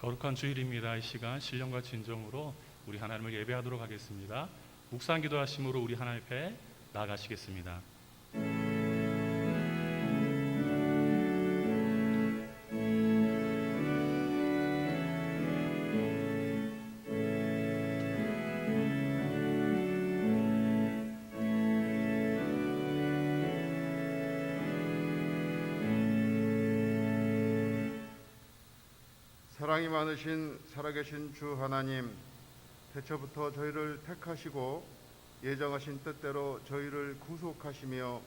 거룩한 주일입니다. 이 시간 신령과 진정으로 우리 하나님을 예배하도록 하겠습니다. 묵상 기도하심으로 우리 하나님 앞에 나아가시겠습니다. 사랑이 많으신 살아계신 주 하나님, 태초부터 저희를 택하시고 예정하신 뜻대로 저희를 구속하시며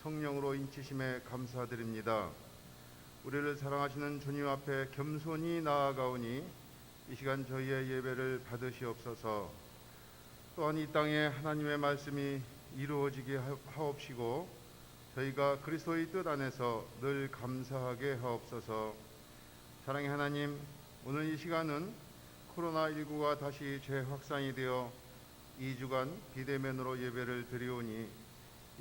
성령으로 인치심에 감사드립니다. 우리를 사랑하시는 주님 앞에 겸손히 나아가오니 이 시간 저희의 예배를 받으시옵소서. 또한 이 땅에 하나님의 말씀이 이루어지게 하옵시고 저희가 그리스도의 뜻 안에서 늘 감사하게 하옵소서. 사랑의 하나님, 오늘 이 시간은 코로나19가 다시 재확산이 되어 2주간 비대면으로 예배를 드리오니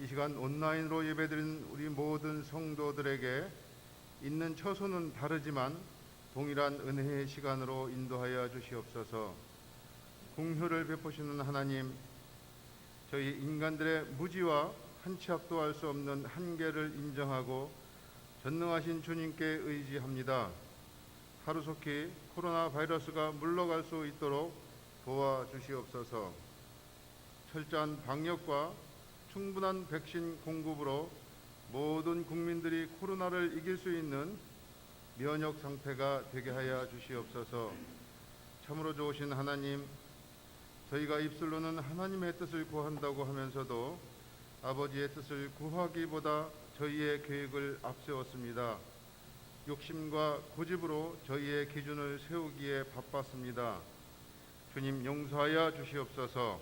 이 시간 온라인으로 예배드린 우리 모든 성도들에게 있는 처소는 다르지만 동일한 은혜의 시간으로 인도하여 주시옵소서. 공효를 베푸시는 하나님, 저희 인간들의 무지와 한 치 앞도 할 수 없는 한계를 인정하고 전능하신 주님께 의지합니다. 하루속히 코로나 바이러스가 물러갈 수 있도록 도와주시옵소서. 철저한 방역과 충분한 백신 공급으로 모든 국민들이 코로나를 이길 수 있는 면역 상태가 되게 하여 주시옵소서. 참으로 좋으신 하나님, 저희가 입술로는 하나님의 뜻을 구한다고 하면서도 아버지의 뜻을 구하기보다 저희의 계획을 앞세웠습니다. 욕심과 고집으로 저희의 기준을 세우기에 바빴습니다. 주님, 용서하여 주시옵소서.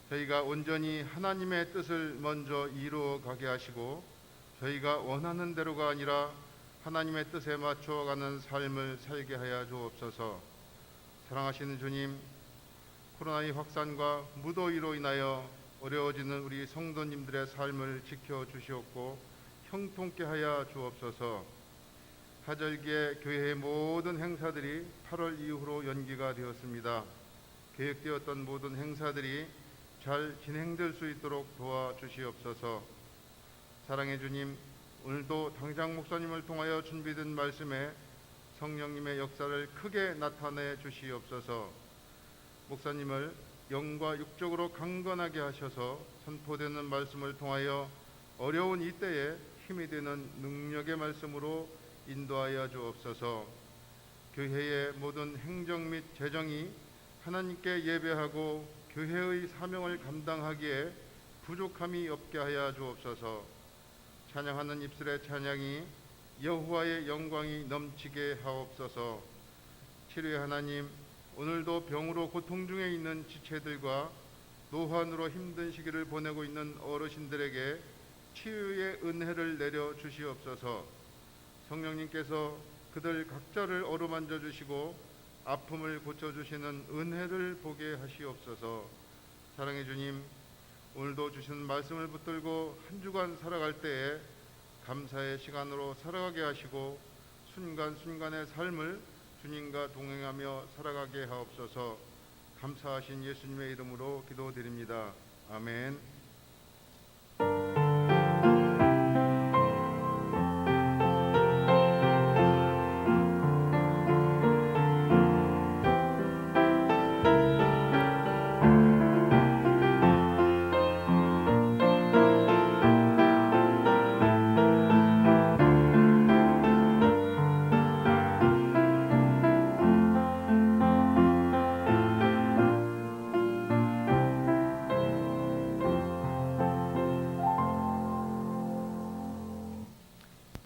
저희가 온전히 하나님의 뜻을 먼저 이루어 가게 하시고 저희가 원하는 대로가 아니라 하나님의 뜻에 맞춰가는 삶을 살게 하여 주옵소서. 사랑하시는 주님, 코로나의 확산과 무더위로 인하여 어려워지는 우리 성도님들의 삶을 지켜주시옵고 형통케 하여 주옵소서. 하절기에 교회의 모든 행사들이 8월 이후로 연기가 되었습니다. 계획되었던 모든 행사들이 잘 진행될 수 있도록 도와주시옵소서. 사랑의 주님, 오늘도 당장 목사님을 통하여 준비된 말씀에 성령님의 역사를 크게 나타내 주시옵소서. 목사님을 영과 육적으로 강건하게 하셔서 선포되는 말씀을 통하여 어려운 이때에 힘이 되는 능력의 말씀으로 인도하여 주옵소서. 교회의 모든 행정 및 재정이 하나님께 예배하고 교회의 사명을 감당하기에 부족함이 없게 하여 주옵소서. 찬양하는 입술의 찬양이 여호와의 영광이 넘치게 하옵소서. 치료의 하나님, 오늘도 병으로 고통 중에 있는 지체들과 노환으로 힘든 시기를 보내고 있는 어르신들에게 치유의 은혜를 내려 주시옵소서. 성령님께서 그들 각자를 어루만져 주시고 아픔을 고쳐주시는 은혜를 보게 하시옵소서. 사랑의 주님, 오늘도 주신 말씀을 붙들고 한 주간 살아갈 때에 감사의 시간으로 살아가게 하시고 순간순간의 삶을 주님과 동행하며 살아가게 하옵소서. 감사하신 예수님의 이름으로 기도드립니다. 아멘.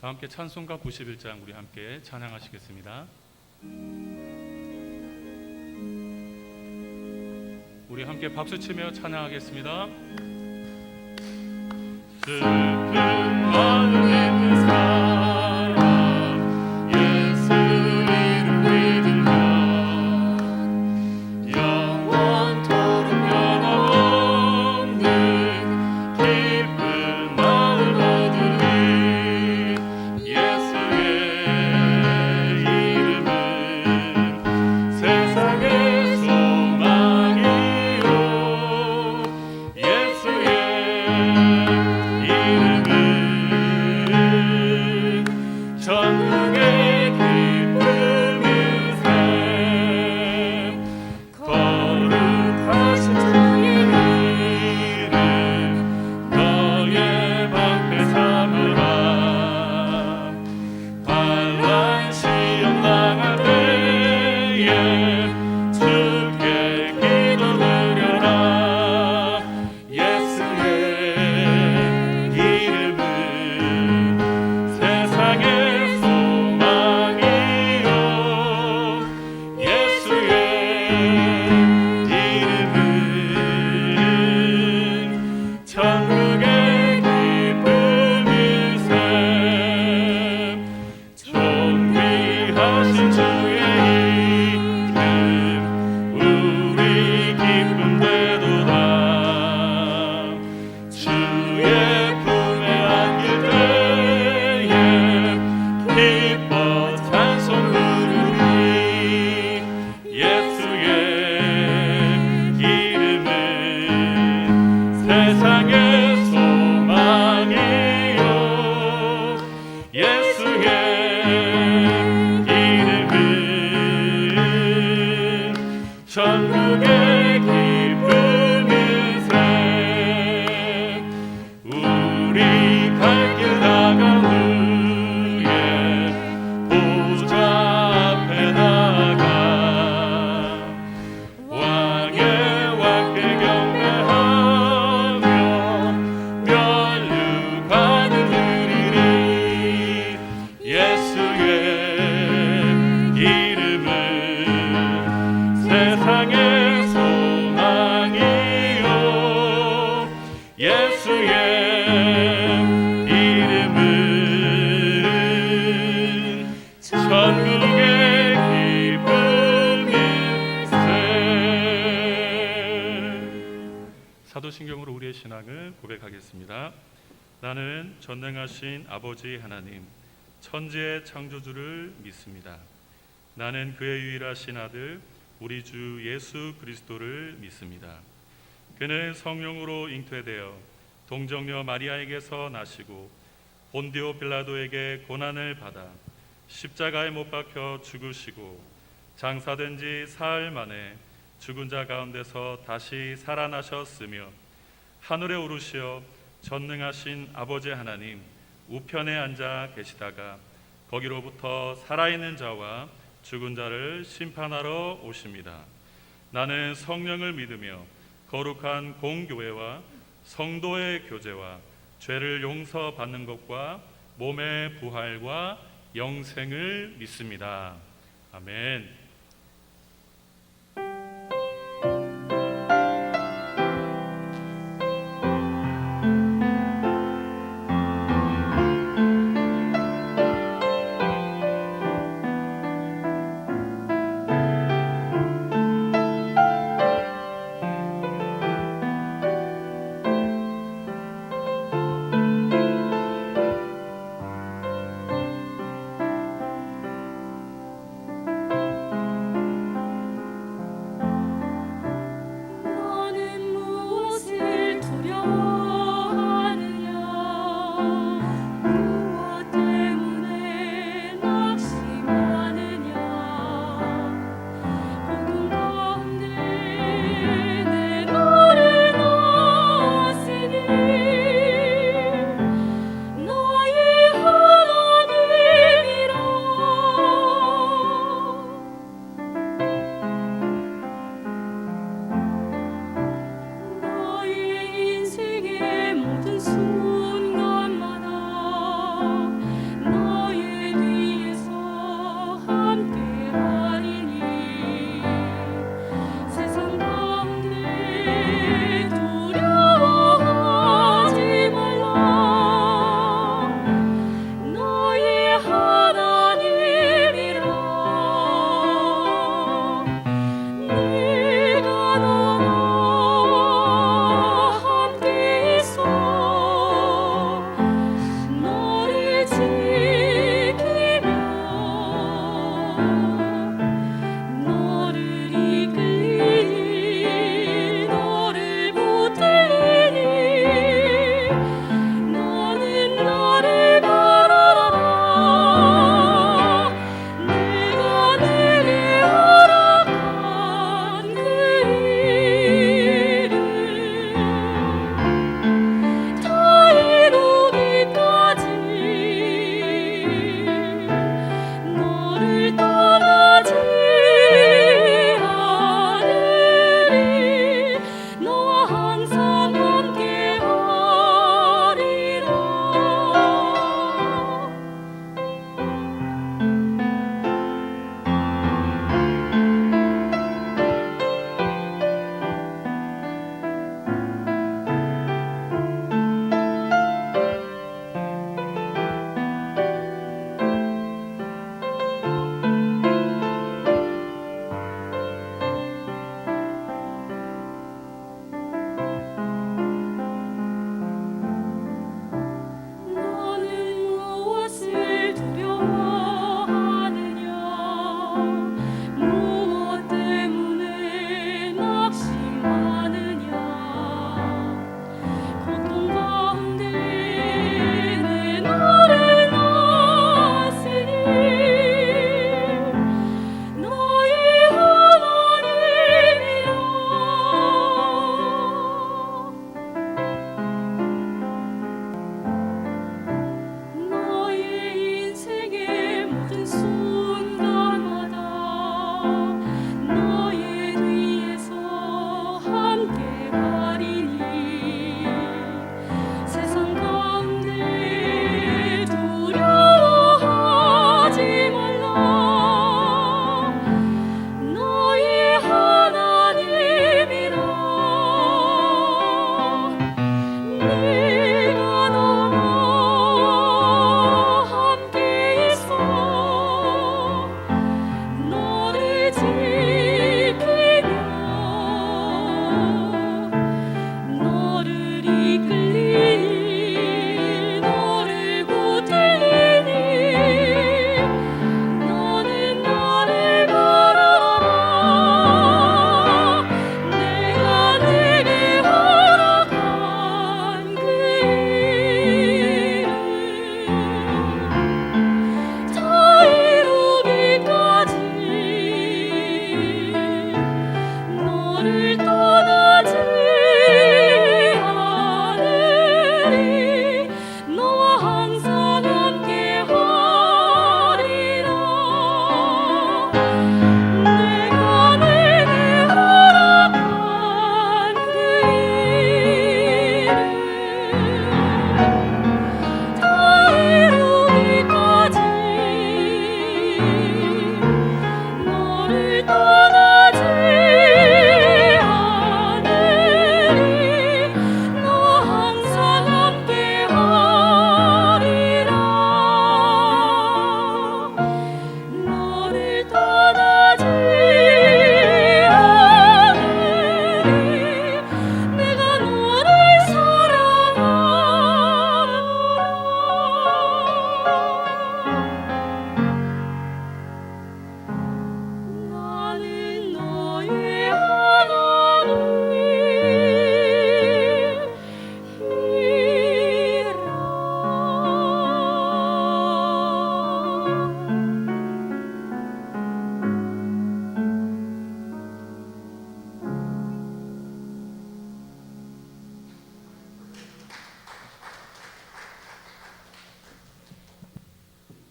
다 함께 찬송가 91장 우리 함께 찬양하시겠습니다. 우리 함께 박수치며 찬양하겠습니다. 슬픈 마음 있는 사람 예수 이름 믿으면 영원토록 변함없는 기쁜 마을 얻으리. 예수의 이름을 천국의 기쁨일세. 우리 갈 길 나간 후에 보좌 앞에 나가 왕의 왕께 경배하며 면류관을 드리리. 예수의 이름은 세상의 소망이요, 예수의 이름은 천국의 기쁨일세. 사도신경으로 우리의 신앙을 고백하겠습니다. 나는 전능하신 아버지 하나님, 천지의 창조주를 믿습니다. 나는 그의 유일하신 아들 우리 주 예수 그리스도를 믿습니다. 그는 성령으로 잉태되어 동정녀 마리아에게서 나시고 본디오 빌라도에게 고난을 받아 십자가에 못 박혀 죽으시고 장사된 지 사흘 만에 죽은 자 가운데서 다시 살아나셨으며 하늘에 오르시어 전능하신 아버지 하나님 우편에 앉아 계시다가 거기로부터 살아있는 자와 죽은 자를 심판하러 오십니다. 나는 성령을 믿으며 거룩한 공교회와 성도의 교제와 죄를 용서받는 것과 몸의 부활과 영생을 믿습니다. 아멘.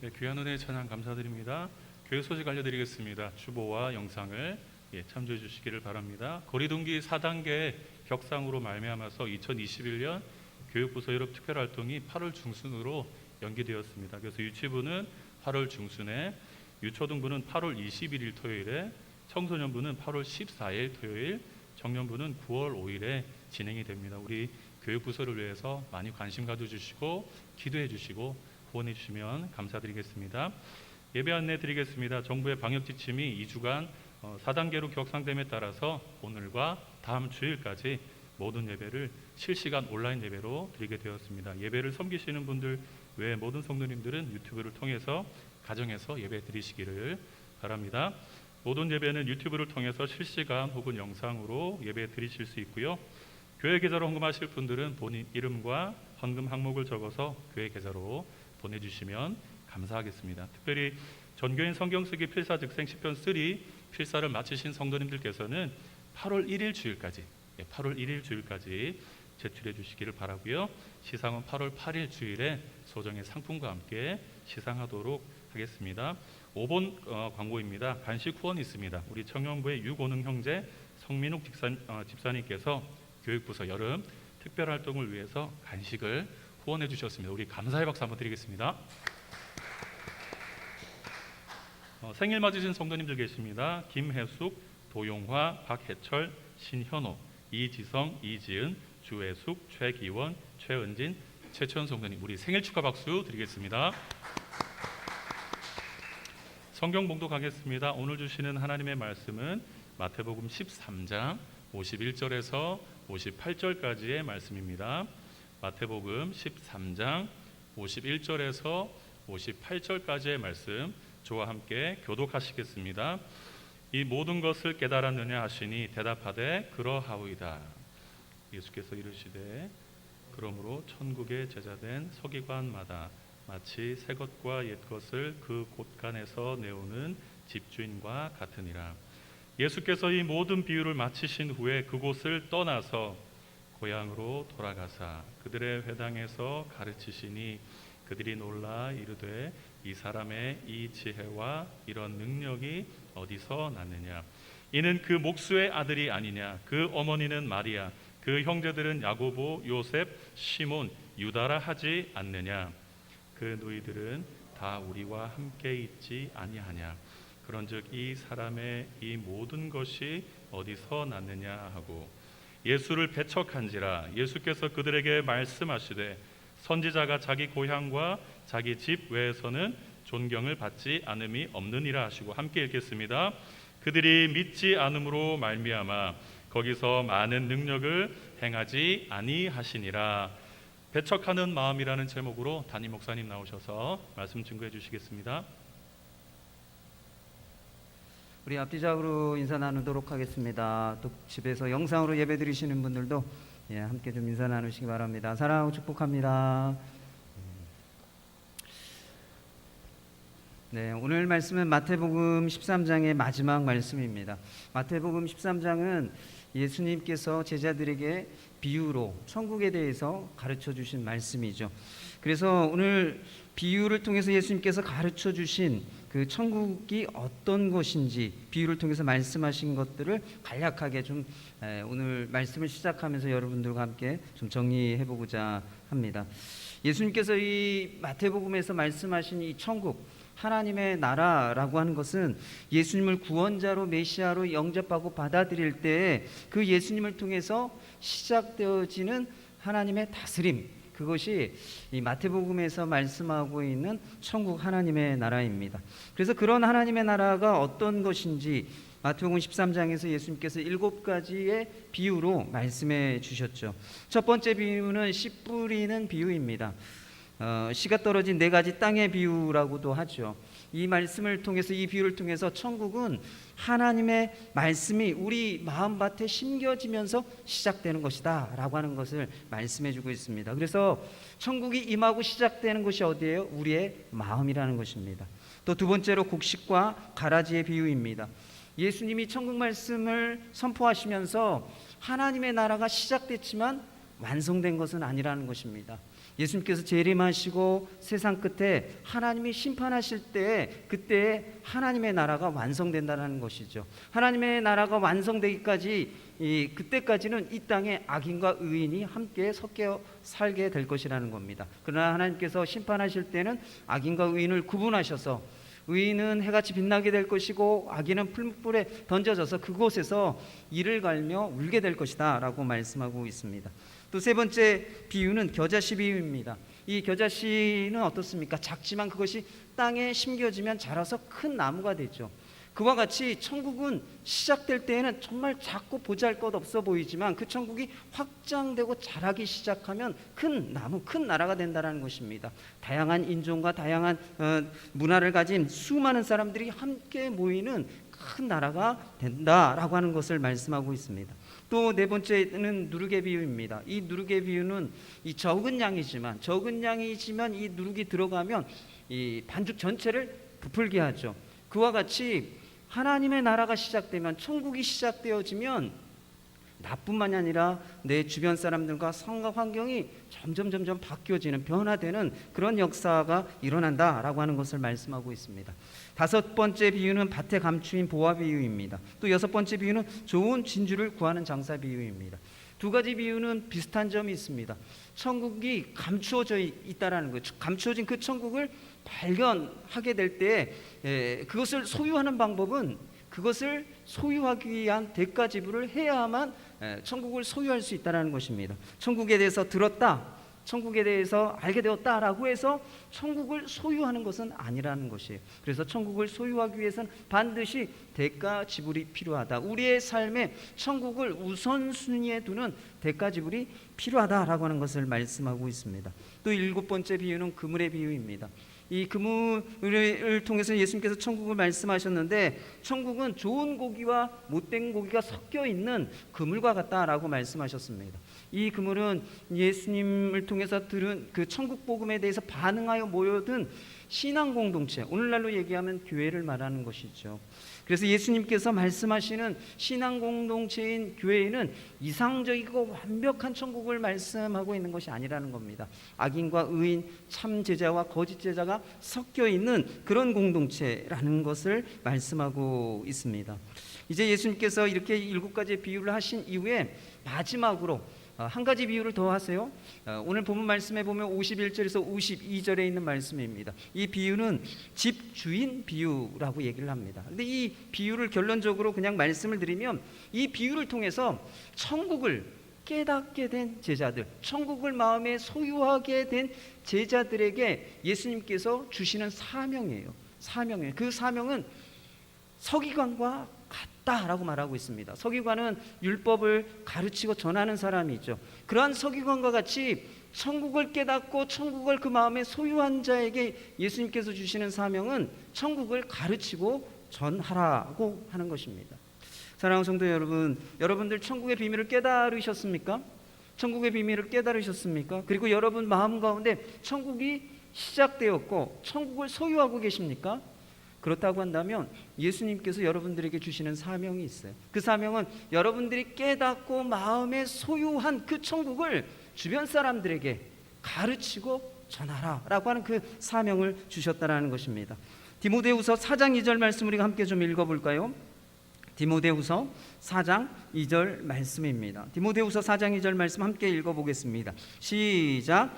네, 귀한 은혜의 찬양 감사드립니다. 교회 소식 알려드리겠습니다. 주보와 영상을 참조해 주시기를 바랍니다. 거리동기 4단계 격상으로 말미암아서 2021년 교육부서 연합 특별활동이 8월 중순으로 연기되었습니다. 그래서 유치부는 8월 중순에, 유초등부는 8월 21일 토요일에, 청소년부는 8월 14일 토요일, 청년부는 9월 5일에 진행이 됩니다. 우리 교육부서를 위해서 많이 관심 가져주시고 기도해 주시고 후원해 주시면 감사드리겠습니다. 예배 안내 드리겠습니다. 정부의 방역 지침이 2주간 4단계로 격상됨에 따라서 오늘과 다음 주일까지 모든 예배를 실시간 온라인 예배로 드리게 되었습니다. 예배를 섬기시는 분들 외에 모든 성도님들은 유튜브를 통해서 가정에서 예배 드리시기를 바랍니다. 모든 예배는 유튜브를 통해서 실시간 혹은 영상으로 예배 드리실 수 있고요. 교회 계좌로 헌금하실 분들은 본인 이름과 헌금 항목을 적어서 교회 계좌로 보내주시면 감사하겠습니다. 특별히 전교인 성경 쓰기 필사 즉생 시편 3 필사를 마치신 성도님들께서는 8월 1일 주일까지 제출해 주시기를 바라고요. 시상은 8월 8일 주일에 소정의 상품과 함께 시상하도록 하겠습니다. 5번 광고입니다. 간식 후원이 있습니다. 우리 청년부의 유고능 형제 성민욱 집사님께서 교육부서 여름 특별활동을 위해서 간식을 후원해 주셨습니다. 우리 감사의 박수 한번 드리겠습니다. 생일 맞으신 성도님들 계십니다. 김혜숙, 도용화, 박해철, 신현호, 이지성, 이지은, 주혜숙, 최기원, 최은진, 최천 성도님, 우리 생일 축하 박수 드리겠습니다. 성경 봉독하겠습니다. 오늘 주시는 하나님의 말씀은 마태복음 13장 51절에서 58절까지의 말씀입니다. 마태복음 13장 51절에서 58절까지의 말씀 저와 함께 교독하시겠습니다. 이 모든 것을 깨달았느냐 하시니 대답하되 그러하오이다. 예수께서 이르시되 그러므로 천국의 제자된 서기관마다 마치 새 것과 옛 것을 그 곳간에서 내오는 집주인과 같으니라. 예수께서 이 모든 비유를 마치신 후에 그곳을 떠나서 고향으로 돌아가사 그들의 회당에서 가르치시니 그들이 놀라 이르되 이 사람의 이 지혜와 이런 능력이 어디서 났느냐. 이는 그 목수의 아들이 아니냐. 그 어머니는 마리아, 그 형제들은 야고보, 요셉, 시몬, 유다라 하지 않느냐. 그 너희들은 다 우리와 함께 있지 아니하냐. 그런즉 이 사람의 이 모든 것이 어디서 났느냐 하고 예수를 배척한지라. 예수께서 그들에게 말씀하시되 선지자가 자기 고향과 자기 집 외에서는 존경을 받지 않음이 없느니라 하시고 함께 읽겠습니다. 그들이 믿지 않음으로 말미암아 거기서 많은 능력을 행하지 아니하시니라. 배척하는 마음이라는 제목으로 담임 목사님 나오셔서 말씀 증거해 주시겠습니다. 우리 앞뒤작으로 인사 나누도록 하겠습니다. 또 집에서 영상으로 예배 드리시는 분들도 함께 좀 인사 나누시기 바랍니다. 사랑하고 축복합니다. 네, 오늘 말씀은 마태복음 13장의 마지막 말씀입니다. 마태복음 13장은 예수님께서 제자들에게 비유로 천국에 대해서 가르쳐 주신 말씀이죠. 그래서 오늘 비유를 통해서 예수님께서 가르쳐 주신 그 천국이 어떤 것인지 비유를 통해서 말씀하신 것들을 간략하게 좀 오늘 말씀을 시작하면서 여러분들과 함께 좀 정리해 보고자 합니다. 예수님께서 이 마태복음에서 말씀하신 이 천국, 하나님의 나라라고 하는 것은 예수님을 구원자로 메시아로 영접하고 받아들일 때 그 예수님을 통해서 시작되어지는 하나님의 다스림, 그것이 이 마태복음에서 말씀하고 있는 천국 하나님의 나라입니다. 그래서 그런 하나님의 나라가 어떤 것인지 마태복음 13장에서 예수님께서 7가지의 비유로 말씀해 주셨죠. 첫 번째 비유는 씨 뿌리는 비유입니다. 씨가 떨어진 4가지 땅의 비유라고도 하죠. 이 말씀을 통해서, 이 비유를 통해서 천국은 하나님의 말씀이 우리 마음밭에 심겨지면서 시작되는 것이다 라고 하는 것을 말씀해 주고 있습니다. 그래서 천국이 임하고 시작되는 것이 어디예요? 우리의 마음이라는 것입니다. 또 두 번째로 곡식과 가라지의 비유입니다. 예수님이 천국 말씀을 선포하시면서 하나님의 나라가 시작됐지만 완성된 것은 아니라는 것입니다. 예수님께서 재림하시고 세상 끝에 하나님이 심판하실 때 그때 하나님의 나라가 완성된다는 것이죠. 하나님의 나라가 완성되기까지 그때까지는 이 땅에 악인과 의인이 함께 섞여 살게 될 것이라는 겁니다. 그러나 하나님께서 심판하실 때는 악인과 의인을 구분하셔서 의인은 해같이 빛나게 될 것이고 악인은 풀무불에 던져져서 그곳에서 이를 갈며 울게 될 것이다 라고 말씀하고 있습니다. 또 세 번째 비유는 겨자씨 비유입니다. 이 겨자씨는 어떻습니까? 작지만 그것이 땅에 심겨지면 자라서 큰 나무가 되죠. 그와 같이 천국은 시작될 때에는 정말 작고 보잘것없어 보이지만 그 천국이 확장되고 자라기 시작하면 큰 나무, 큰 나라가 된다는 것입니다. 다양한 인종과 다양한 문화를 가진 수많은 사람들이 함께 모이는 큰 나라가 된다라고 하는 것을 말씀하고 있습니다. 또 네 번째는 누룩의 비유입니다. 이 누룩의 비유는 이 적은 양이지만 이 누룩이 들어가면 이 반죽 전체를 부풀게 하죠. 그와 같이 하나님의 나라가 시작되면, 천국이 시작되어지면 나뿐만이 아니라 내 주변 사람들과 상황 환경이 점점 바뀌어지는, 변화되는 그런 역사가 일어난다라고 하는 것을 말씀하고 있습니다. 다섯 번째 비유는 밭에 감추인 보화 비유입니다. 또 여섯 번째 비유는 좋은 진주를 구하는 장사 비유입니다. 두 가지 비유는 비슷한 점이 있습니다. 천국이 감추어져 있다라는 거예요. 감추어진 그 천국을 발견하게 될 때 그것을 소유하는 방법은 그것을 소유하기 위한 대가 지불을 해야만 천국을 소유할 수 있다는 것입니다. 천국에 대해서 들었다, 천국에 대해서 알게 되었다라고 해서 천국을 소유하는 것은 아니라는 것이에요. 그래서 천국을 소유하기 위해서는 반드시 대가 지불이 필요하다. 우리의 삶에 천국을 우선순위에 두는 대가 지불이 필요하다라고 하는 것을 말씀하고 있습니다. 또 일곱 번째 비유는 그물의 비유입니다. 이 그물을 통해서 예수님께서 천국을 말씀하셨는데, 천국은 좋은 고기와 못된 고기가 섞여 있는 그물과 같다라고 말씀하셨습니다. 이 그물은 예수님을 통해서 들은 그 천국 복음에 대해서 반응하여 모여든 신앙 공동체, 오늘날로 얘기하면 교회를 말하는 것이죠. 그래서 예수님께서 말씀하시는 신앙 공동체인 교회에는 이상적이고 완벽한 천국을 말씀하고 있는 것이 아니라는 겁니다. 악인과 의인, 참 제자와 거짓 제자가 섞여 있는 그런 공동체라는 것을 말씀하고 있습니다. 이제 예수님께서 이렇게 7가지의 비유를 하신 이후에 마지막으로 한 가지 비유를 더 하세요. 오늘 본문 말씀에 보면 51절에서 52절에 있는 말씀입니다. 이 비유는 집주인 비유라고 얘기를 합니다. 근데 이 비유를 결론적으로 그냥 말씀을 드리면, 이 비유를 통해서 천국을 깨닫게 된 제자들, 천국을 마음에 소유하게 된 제자들에게 예수님께서 주시는 사명이에요. 그 사명은 서기관과 같다라고 말하고 있습니다. 서기관은 율법을 가르치고 전하는 사람이죠. 그러한 서기관과 같이 천국을 깨닫고 천국을 그 마음에 소유한 자에게 예수님께서 주시는 사명은 천국을 가르치고 전하라고 하는 것입니다. 사랑하는 성도 여러분, 여러분들 천국의 비밀을 깨달으셨습니까? 천국의 비밀을 깨달으셨습니까? 그리고 여러분 마음 가운데 천국이 시작되었고 천국을 소유하고 계십니까? 그렇다고 한다면 예수님께서 여러분들에게 주시는 사명이 있어요. 그 사명은 여러분들이 깨닫고 마음에 소유한 그 천국을 주변 사람들에게 가르치고 전하라라고 하는 그 사명을 주셨다라는 것입니다. 디모데후서 4장 2절 말씀 우리가 함께 좀 읽어볼까요? 디모데후서 4장 2절 말씀입니다. 디모데후서 4장 2절 말씀 함께 읽어보겠습니다. 시작.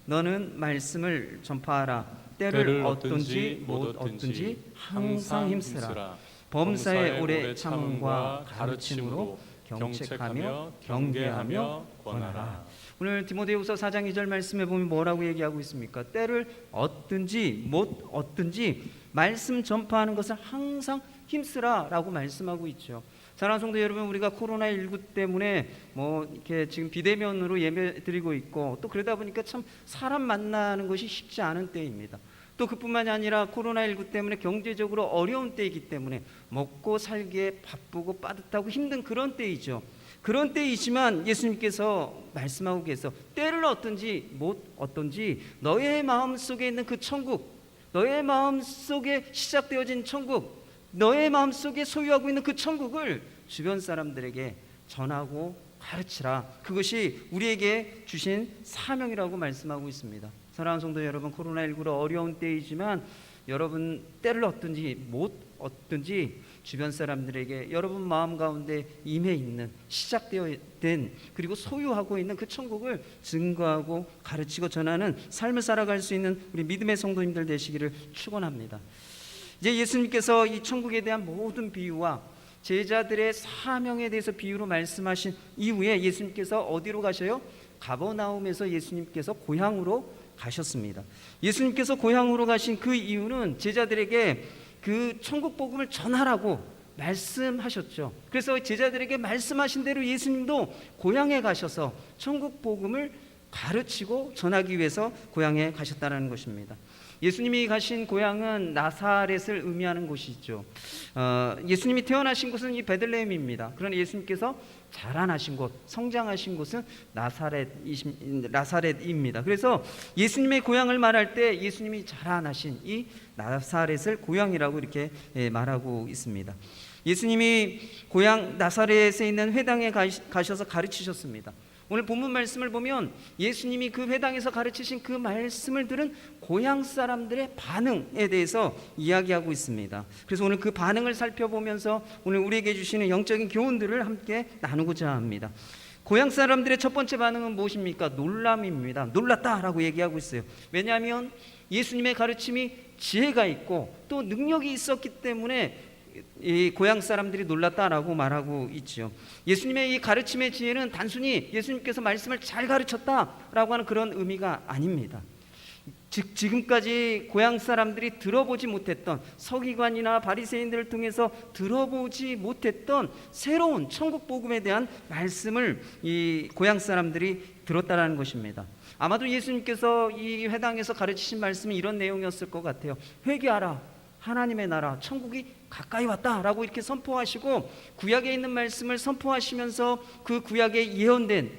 너는 말씀을 전파하라. 때를 얻든지 못 얻든지 항상 힘쓰라. 범사의 오래 참음과 가르침으로 경책하며 경계하며 권하라. 오늘 디모데후서 4장 2절 말씀에 보면 뭐라고 얘기하고 있습니까? 때를 얻든지 못 얻든지 말씀 전파하는 것을 항상 힘쓰라라고 말씀하고 있죠. 사랑하는 성도 여러분, 우리가 코로나19 때문에 이렇게 지금 비대면으로 예배 드리고 있고, 또 그러다 보니까 참 사람 만나는 것이 쉽지 않은 때입니다. 또 그뿐만이 아니라 코로나19 때문에 경제적으로 어려운 때이기 때문에 먹고 살기에 바쁘고 빠듯하고 힘든 그런 때이죠. 그런 때이지만 예수님께서 말씀하고 계셔, 때를 얻든지 못 얻든지 너의 마음속에 있는 그 천국, 너의 마음속에 시작되어진 천국, 너의 마음속에 소유하고 있는 그 천국을 주변 사람들에게 전하고 가르치라. 그것이 우리에게 주신 사명이라고 말씀하고 있습니다. 사랑하는 성도 여러분, 코로나19로 어려운 때이지만 여러분 때를 얻든지 못 얻든지 주변 사람들에게 여러분 마음 가운데 임해 있는, 시작되어 된, 그리고 소유하고 있는 그 천국을 증거하고 가르치고 전하는 삶을 살아갈 수 있는 우리 믿음의 성도님들 되시기를 축원합니다. 이제 예수님께서 이 천국에 대한 모든 비유와 제자들의 사명에 대해서 비유로 말씀하신 이후에 예수님께서 어디로 가셔요? 가버나움에서 예수님께서 고향으로 가셨습니다. 예수님께서 고향으로 가신 그 이유는 제자들에게 그 천국 복음을 전하라고 말씀하셨죠. 그래서 제자들에게 말씀하신 대로 예수님도 고향에 가셔서 천국 복음을 가르치고 전하기 위해서 고향에 가셨다는 것입니다. 예수님이 가신 고향은 나사렛을 의미하는 곳이죠. 예수님이 태어나신 곳은 이 베들레헴입니다. 그러나 예수님께서 자라나신 곳, 성장하신 곳은 나사렛입니다. 그래서 예수님의 고향을 말할 때 예수님이 자라나신 이 나사렛을 고향이라고 이렇게 말하고 있습니다. 예수님이 고향 나사렛에 있는 회당에 가셔서 가르치셨습니다. 오늘 본문 말씀을 보면 예수님이 그 회당에서 가르치신 그 말씀을 들은 고향 사람들의 반응에 대해서 이야기하고 있습니다. 그래서 오늘 그 반응을 살펴보면서 오늘 우리에게 주시는 영적인 교훈들을 함께 나누고자 합니다. 고향 사람들의 첫 번째 반응은 무엇입니까? 놀람입니다. 놀랐다라고 얘기하고 있어요. 왜냐하면 예수님의 가르침이 지혜가 있고 또 능력이 있었기 때문에 이 고향 사람들이 놀랐다라고 말하고 있죠. 예수님의 이 가르침의 지혜는 단순히 예수님께서 말씀을 잘 가르쳤다라고 하는 그런 의미가 아닙니다. 즉 지금까지 고향 사람들이 들어보지 못했던, 서기관이나 바리새인들을 통해서 들어보지 못했던 새로운 천국 복음에 대한 말씀을 이 고향 사람들이 들었다라는 것입니다. 아마도 예수님께서 이 회당에서 가르치신 말씀은 이런 내용이었을 것 같아요. 회개하라, 하나님의 나라 천국이 가까이 왔다라고 이렇게 선포하시고 구약에 있는 말씀을 선포하시면서 그 구약에 예언된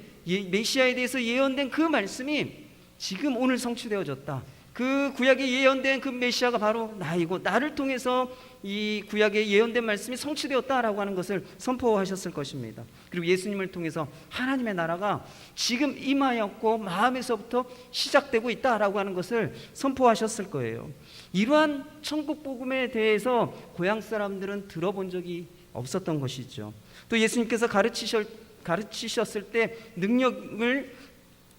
메시아에 대해서 예언된 그 말씀이 지금 오늘 성취되어졌다. 그 구약에 예언된 그 메시아가 바로 나이고 나를 통해서 이 구약에 예언된 말씀이 성취되었다라고 하는 것을 선포하셨을 것입니다. 그리고 예수님을 통해서 하나님의 나라가 지금 임하였고 마음에서부터 시작되고 있다라고 하는 것을 선포하셨을 거예요. 이러한 천국 복음에 대해서 고향 사람들은 들어본 적이 없었던 것이죠. 또 예수님께서 가르치셨을 때 능력을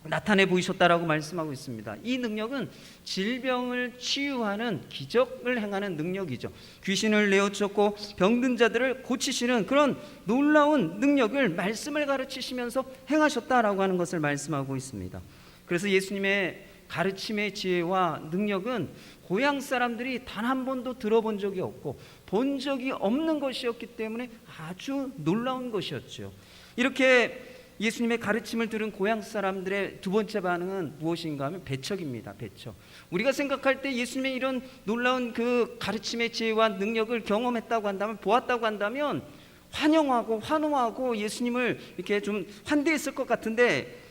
나타내 보이셨다라고 말씀하고 있습니다. 이 능력은 질병을 치유하는 기적을 행하는 능력이죠. 귀신을 내어쫓고 병든 자들을 고치시는 그런 놀라운 능력을 말씀을 가르치시면서 행하셨다라고 하는 것을 말씀하고 있습니다. 그래서 예수님의 가르침의 지혜와 능력은 고향 사람들이 단 한 번도 들어본 적이 없고 본 적이 없는 것이었기 때문에 아주 놀라운 것이었죠. 이렇게 예수님의 가르침을 들은 고향 사람들의 두 번째 반응은 무엇인가 하면 배척입니다. 배척. 우리가 생각할 때 예수님의 이런 놀라운 그 가르침의 지혜와 능력을 경험했다고 한다면, 보았다고 한다면 환영하고 환호하고 예수님을 이렇게 좀 환대했을 것 같은데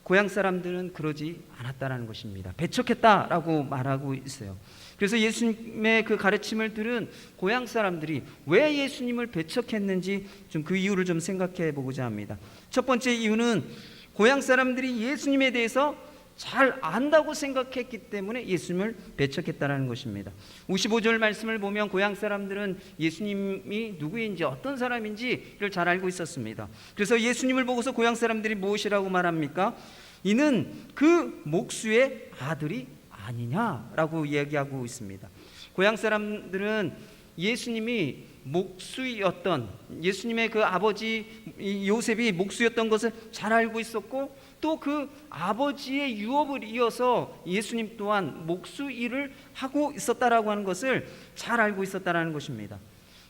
고향 사람들은 그러지 않았다라는 것입니다. 배척했다라고 말하고 있어요. 그래서 예수님의 그 가르침을 들은 고향 사람들이 왜 예수님을 배척했는지 좀 그 이유를 좀 생각해 보고자 합니다. 첫 번째 이유는 고향 사람들이 예수님에 대해서 잘 안다고 생각했기 때문에 예수님을 배척했다라는 것입니다. 55절 말씀을 보면 고향 사람들은 예수님이 누구인지 어떤 사람인지를 잘 알고 있었습니다. 그래서 예수님을 보고서 고향 사람들이 무엇이라고 말합니까? 이는 그 목수의 아들이 아니냐라고 이야기하고 있습니다. 고향 사람들은 예수님이 목수였던, 예수님의 그 아버지 요셉이 목수였던 것을 잘 알고 있었고 또 그 아버지의 유업을 이어서 예수님 또한 목수 일을 하고 있었다라고 하는 것을 잘 알고 있었다라는 것입니다.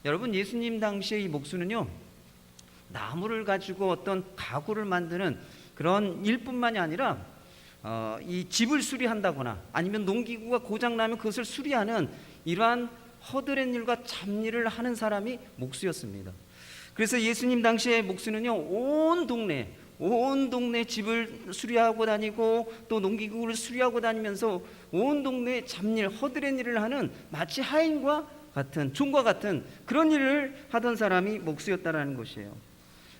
여러분, 예수님 당시의 이 목수는요, 나무를 가지고 어떤 가구를 만드는 그런 일뿐만이 아니라 이 집을 수리한다거나 아니면 농기구가 고장나면 그것을 수리하는 이러한 허드렛 일과 잡일을 하는 사람이 목수였습니다. 그래서 예수님 당시의 목수는요, 온 동네 집을 수리하고 다니고 또 농기구를 수리하고 다니면서 온 동네 잡일, 허드렛 일을 하는 마치 하인과 같은, 종과 같은 그런 일을 하던 사람이 목수였다라는 것이에요.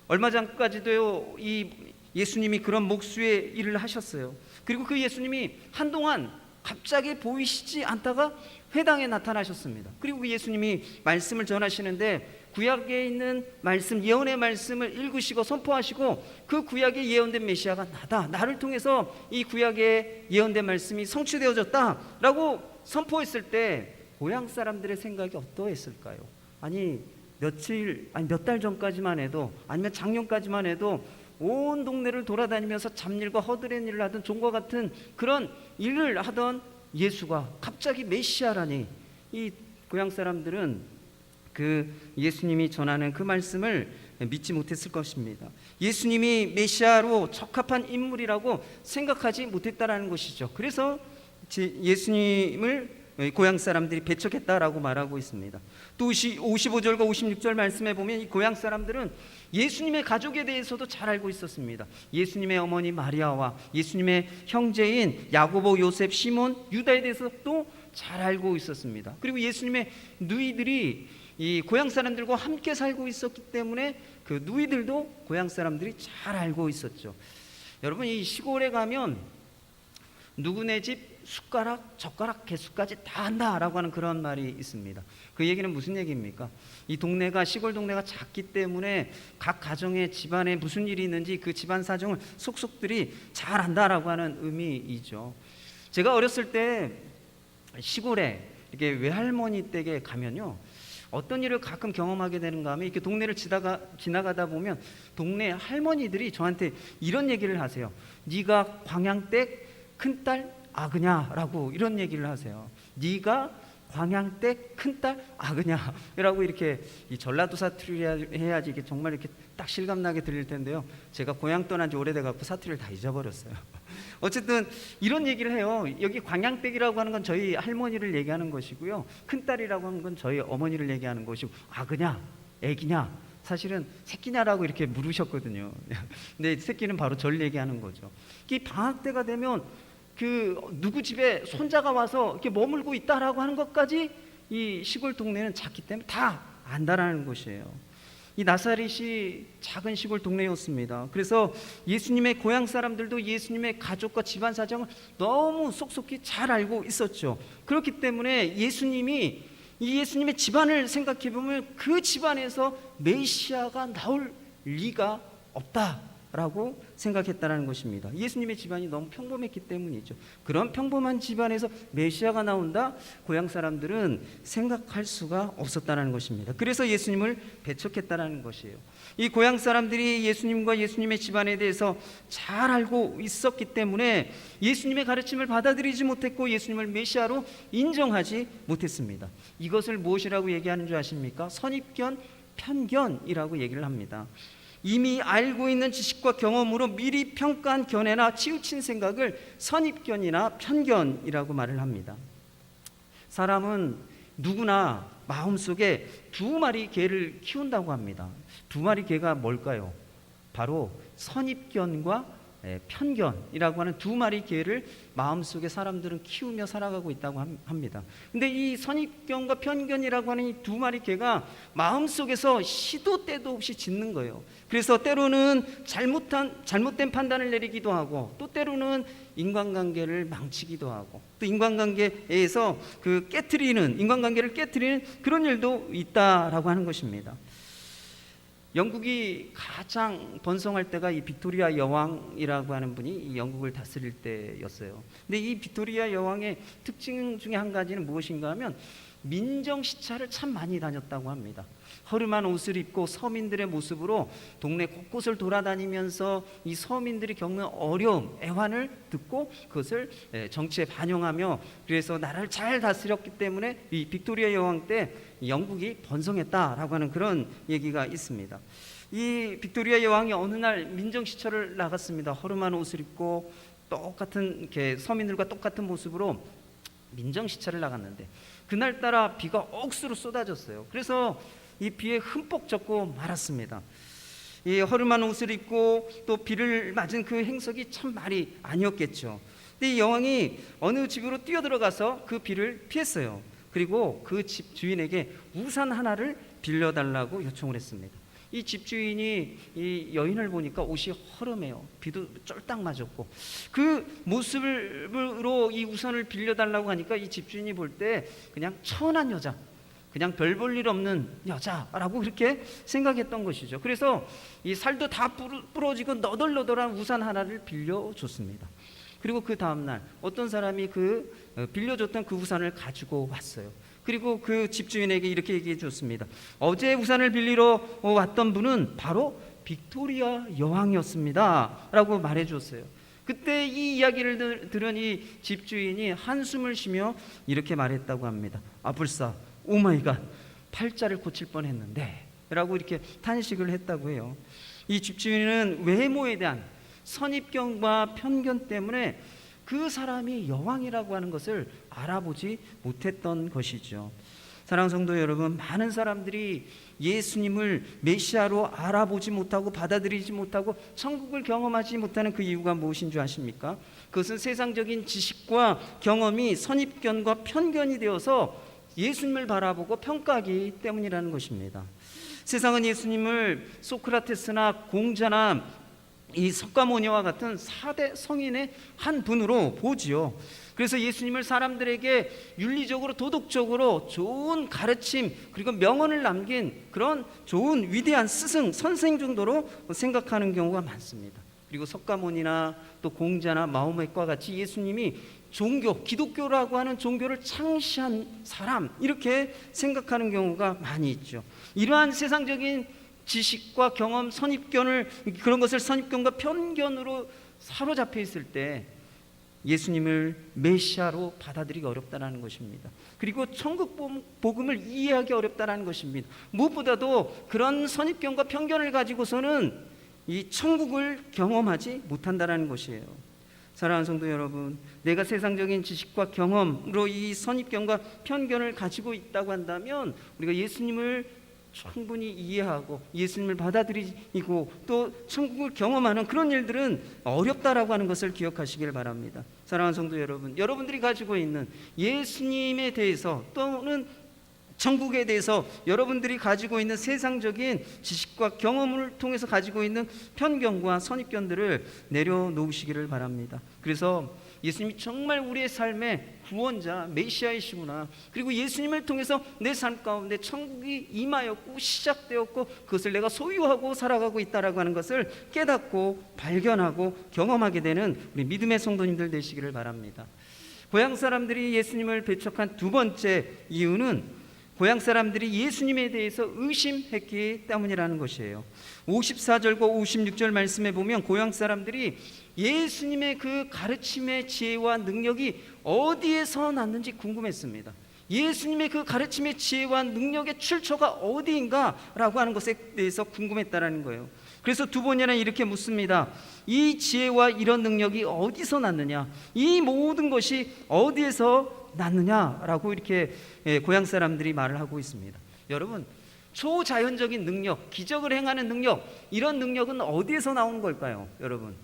얼마 전까지도요, 이 예수님이 그런 목수의 일을 하셨어요. 그리고 그 예수님이 한동안 갑자기 보이시지 않다가 회당에 나타나셨습니다. 그리고 그 예수님이 말씀을 전하시는데 구약에 있는 말씀, 예언의 말씀을 읽으시고 선포하시고 그 구약에 예언된 메시아가 나다, 나를 통해서 이 구약에 예언된 말씀이 성취되어졌다라고 선포했을 때 고향 사람들의 생각이 어떠했을까요? 아니 몇 달 전까지만 해도, 아니면 작년까지만 해도 온 동네를 돌아다니면서 잡일과 허드렛 일을 하던 종과 같은 그런 일을 하던 예수가 갑자기 메시아라니, 이 고향 사람들은 그 예수님이 전하는 그 말씀을 믿지 못했을 것입니다. 예수님이 메시아로 적합한 인물이라고 생각하지 못했다라는 것이죠. 그래서 예수님을 고향 사람들이 배척했다라고 말하고 있습니다. 또 55절과 56절 말씀에 보면 이 고향 사람들은 예수님의 가족에 대해서도 잘 알고 있었습니다. 예수님의 어머니 마리아와 예수님의 형제인 야고보, 요셉, 시몬, 유다에 대해서도 잘 알고 있었습니다. 그리고 예수님의 누이들이 이 고향 사람들과 함께 살고 있었기 때문에 그 누이들도 고향 사람들이 잘 알고 있었죠. 여러분, 이 시골에 가면 누구네 집 숟가락, 젓가락, 개수까지 다 안다라고 하는 그런 말이 있습니다. 그 얘기는 무슨 얘기입니까? 이 동네가, 시골 동네가 작기 때문에 각 가정의 집안에 무슨 일이 있는지 그 집안 사정을 속속들이 잘 안다라고 하는 의미이죠. 제가 어렸을 때 시골에 이렇게 외할머니 댁에 가면요, 어떤 일을 가끔 경험하게 되는가 하면 이렇게 동네를 지나가다 보면 동네 할머니들이 저한테 이런 얘기를 하세요. 네가 광양댁 큰딸 아그냐라고 이런 얘기를 하세요. 네가 광양댁 큰딸 아그냐라고 이렇게 이 전라도 사투리를 해야지 이게 정말 이렇게 딱 실감나게 들릴 텐데요. 제가 고향 떠난 지 오래돼 갖고 사투리를 다 잊어버렸어요. 어쨌든 이런 얘기를 해요. 여기 광양댁이라고 하는 건 저희 할머니를 얘기하는 것이고요, 큰딸이라고 하는 건 저희 어머니를 얘기하는 것이고, 아그냐 애기냐 사실은 새끼냐라고 이렇게 물으셨거든요. 근데 새끼는 바로 절 얘기하는 거죠. 이 방학 때가 되면 그 누구 집에 손자가 와서 이렇게 머물고 있다라고 하는 것까지 이 시골 동네는 작기 때문에 다 안다라는 것이에요. 이 나사렛이 작은 시골 동네였습니다. 그래서 예수님의 고향 사람들도 예수님의 가족과 집안 사정을 너무 속속히 잘 알고 있었죠. 그렇기 때문에 예수님의 집안을 생각해 보면 그 집안에서 메시아가 나올 리가 없다라고 생각했다는 것입니다. 예수님의 집안이 너무 평범했기 때문이죠. 그런 평범한 집안에서 메시아가 나온다? 고향 사람들은 생각할 수가 없었다는 것입니다. 그래서 예수님을 배척했다는 것이에요. 이 고향 사람들이 예수님과 예수님의 집안에 대해서 잘 알고 있었기 때문에 예수님의 가르침을 받아들이지 못했고 예수님을 메시아로 인정하지 못했습니다. 이것을 무엇이라고 얘기하는 줄 아십니까? 선입견, 편견이라고 얘기를 합니다. 이미 알고 있는 지식과 경험으로 미리 평가한 견해나 치우친 생각을 선입견이나 편견이라고 말을 합니다. 사람은 누구나 마음속에 두 마리 개를 키운다고 합니다. 두 마리 개가 뭘까요? 바로 선입견과 편견이라고 하는 두 마리 개를 마음속에 사람들은 키우며 살아가고 있다고 합니다. 근데 이 선입견과 편견이라고 하는 이 두 마리 개가 마음속에서 시도 때도 없이 짖는 거예요. 그래서 때로는 잘못된 판단을 내리기도 하고, 또 때로는 인간관계를 망치기도 하고, 또 인간관계에서 인간관계를 깨트리는 그런 일도 있다라고 하는 것입니다. 영국이 가장 번성할 때가 이 빅토리아 여왕이라고 하는 분이 이 영국을 다스릴 때였어요. 근데 이 빅토리아 여왕의 특징 중에 한 가지는 무엇인가 하면 민정 시찰을 참 많이 다녔다고 합니다. 허름한 옷을 입고 서민들의 모습으로 동네 곳곳을 돌아다니면서 이 서민들이 겪는 어려움, 애환을 듣고 그것을 정치에 반영하며, 그래서 나라를 잘 다스렸기 때문에 이 빅토리아 여왕 때 영국이 번성했다라고 하는 그런 얘기가 있습니다. 이 빅토리아 여왕이 어느 날 민정시찰을 나갔습니다. 허름한 옷을 입고 똑같은 이렇게 서민들과 똑같은 모습으로 민정시찰을 나갔는데 그날따라 비가 억수로 쏟아졌어요. 그래서 이 비에 흠뻑 젖고 말았습니다. 이 허름한 옷을 입고 또 비를 맞은 그 행석이 참 말이 아니었겠죠. 근데 이 여왕이 어느 집으로 뛰어들어가서 그 비를 피했어요. 그리고 그 집 주인에게 우산 하나를 빌려달라고 요청을 했습니다. 이 집주인이 이 여인을 보니까 옷이 허름해요. 비도 쫄딱 맞았고 그 모습으로 이 우산을 빌려달라고 하니까 이 집주인이 볼 때 그냥 천한 여자, 그냥 별 볼 일 없는 여자라고 그렇게 생각했던 것이죠. 그래서 이 살도 다 부러지고 너덜너덜한 우산 하나를 빌려줬습니다. 그리고 그 다음날 어떤 사람이 빌려줬던 그 우산을 가지고 왔어요. 그리고 그 집주인에게 이렇게 얘기해 줬습니다. 어제 우산을 빌리러 왔던 분은 바로 빅토리아 여왕이었습니다 라고 말해 줬어요. 그때 이 이야기를 들은 이 집주인이 한숨을 쉬며 이렇게 말했다고 합니다. 아, 불사, 오마이갓, 팔자를 고칠 뻔했는데 라고 이렇게 탄식을 했다고 해요. 이 집주인은 외모에 대한 선입견과 편견 때문에 그 사람이 여왕이라고 하는 것을 알아보지 못했던 것이죠. 사랑하는 성도 여러분, 많은 사람들이 예수님을 메시아로 알아보지 못하고 받아들이지 못하고 천국을 경험하지 못하는 그 이유가 무엇인 줄 아십니까? 그것은 세상적인 지식과 경험이 선입견과 편견이 되어서 예수님을 바라보고 평가하기 때문이라는 것입니다. 세상은 예수님을 소크라테스나 공자나 이 석가모니와 같은 4대 성인의 한 분으로 보지요. 그래서 예수님을 사람들에게 윤리적으로 도덕적으로 좋은 가르침 그리고 명언을 남긴 그런 좋은 위대한 스승 선생 정도로 생각하는 경우가 많습니다. 그리고 석가모니나 또 공자나 마호메과 같이 예수님이 종교, 기독교라고 하는 종교를 창시한 사람 이렇게 생각하는 경우가 많이 있죠. 이러한 세상적인 지식과 경험, 선입견을 그런 것을 선입견과 편견으로 사로잡혀 있을 때 예수님을 메시아로 받아들이기 어렵다는 것입니다. 그리고 천국 복음을 이해하기 어렵다는 것입니다. 무엇보다도 그런 선입견과 편견을 가지고서는 이 천국을 경험하지 못한다는 것이에요. 사랑하는 성도 여러분, 내가 세상적인 지식과 경험으로 이 선입견과 편견을 가지고 있다고 한다면 우리가 예수님을 충분히 이해하고 예수님을 받아들이고 또 천국을 경험하는 그런 일들은 어렵다라고 하는 것을 기억하시길 바랍니다. 사랑하는 성도 여러분, 여러분들이 가지고 있는 예수님에 대해서 또는 천국에 대해서 여러분들이 가지고 있는 세상적인 지식과 경험을 통해서 가지고 있는 편견과 선입견들을 내려놓으시기를 바랍니다. 그래서 예수님이 정말 우리의 삶의 구원자 메시아이시구나, 그리고 예수님을 통해서 내 삶 가운데 천국이 임하였고 시작되었고 그것을 내가 소유하고 살아가고 있다라고 하는 것을 깨닫고 발견하고 경험하게 되는 우리 믿음의 성도님들 되시기를 바랍니다. 고향 사람들이 예수님을 배척한 두 번째 이유는 고향 사람들이 예수님에 대해서 의심했기 때문이라는 것이에요. 54절과 56절 말씀에 보면 고향 사람들이 예수님의 그 가르침의 지혜와 능력이 어디에서 났는지 궁금했습니다. 예수님의 그 가르침의 지혜와 능력의 출처가 어디인가라고 하는 것에 대해서 궁금했다라는 거예요. 그래서 두 번이나 이렇게 묻습니다. 이 지혜와 이런 능력이 어디서 났느냐? 이 모든 것이 어디에서 났느냐라고 이렇게 고향 사람들이 말을 하고 있습니다. 여러분, 초자연적인 능력, 기적을 행하는 능력, 이런 능력은 어디에서 나오는 걸까요? 여러분,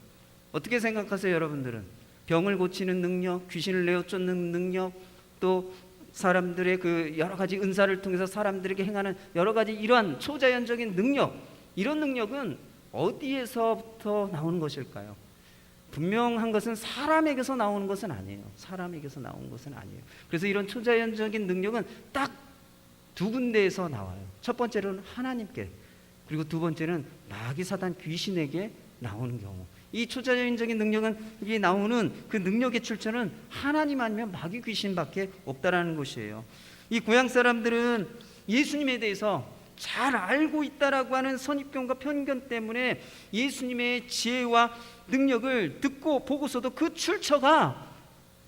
어떻게 생각하세요? 여러분들은 병을 고치는 능력, 귀신을 내어쫓는 능력, 또 사람들의 그 여러 가지 은사를 통해서 사람들에게 행하는 여러 가지 이러한 초자연적인 능력, 이런 능력은 어디에서부터 나오는 것일까요? 분명한 것은 사람에게서 나오는 것은 아니에요. 사람에게서 나온 것은 아니에요. 그래서 이런 초자연적인 능력은 딱 두 군데에서 나와요. 첫 번째로는 하나님께, 그리고 두 번째는 마귀 사단 귀신에게 나오는 경우. 이 초자연적인 능력은 이게 나오는 그 능력의 출처는 하나님 아니면 마귀 귀신밖에 없다라는 것이에요. 이 고향 사람들은 예수님에 대해서 잘 알고 있다라고 하는 선입견과 편견 때문에 예수님의 지혜와 능력을 듣고 보고서도 그 출처가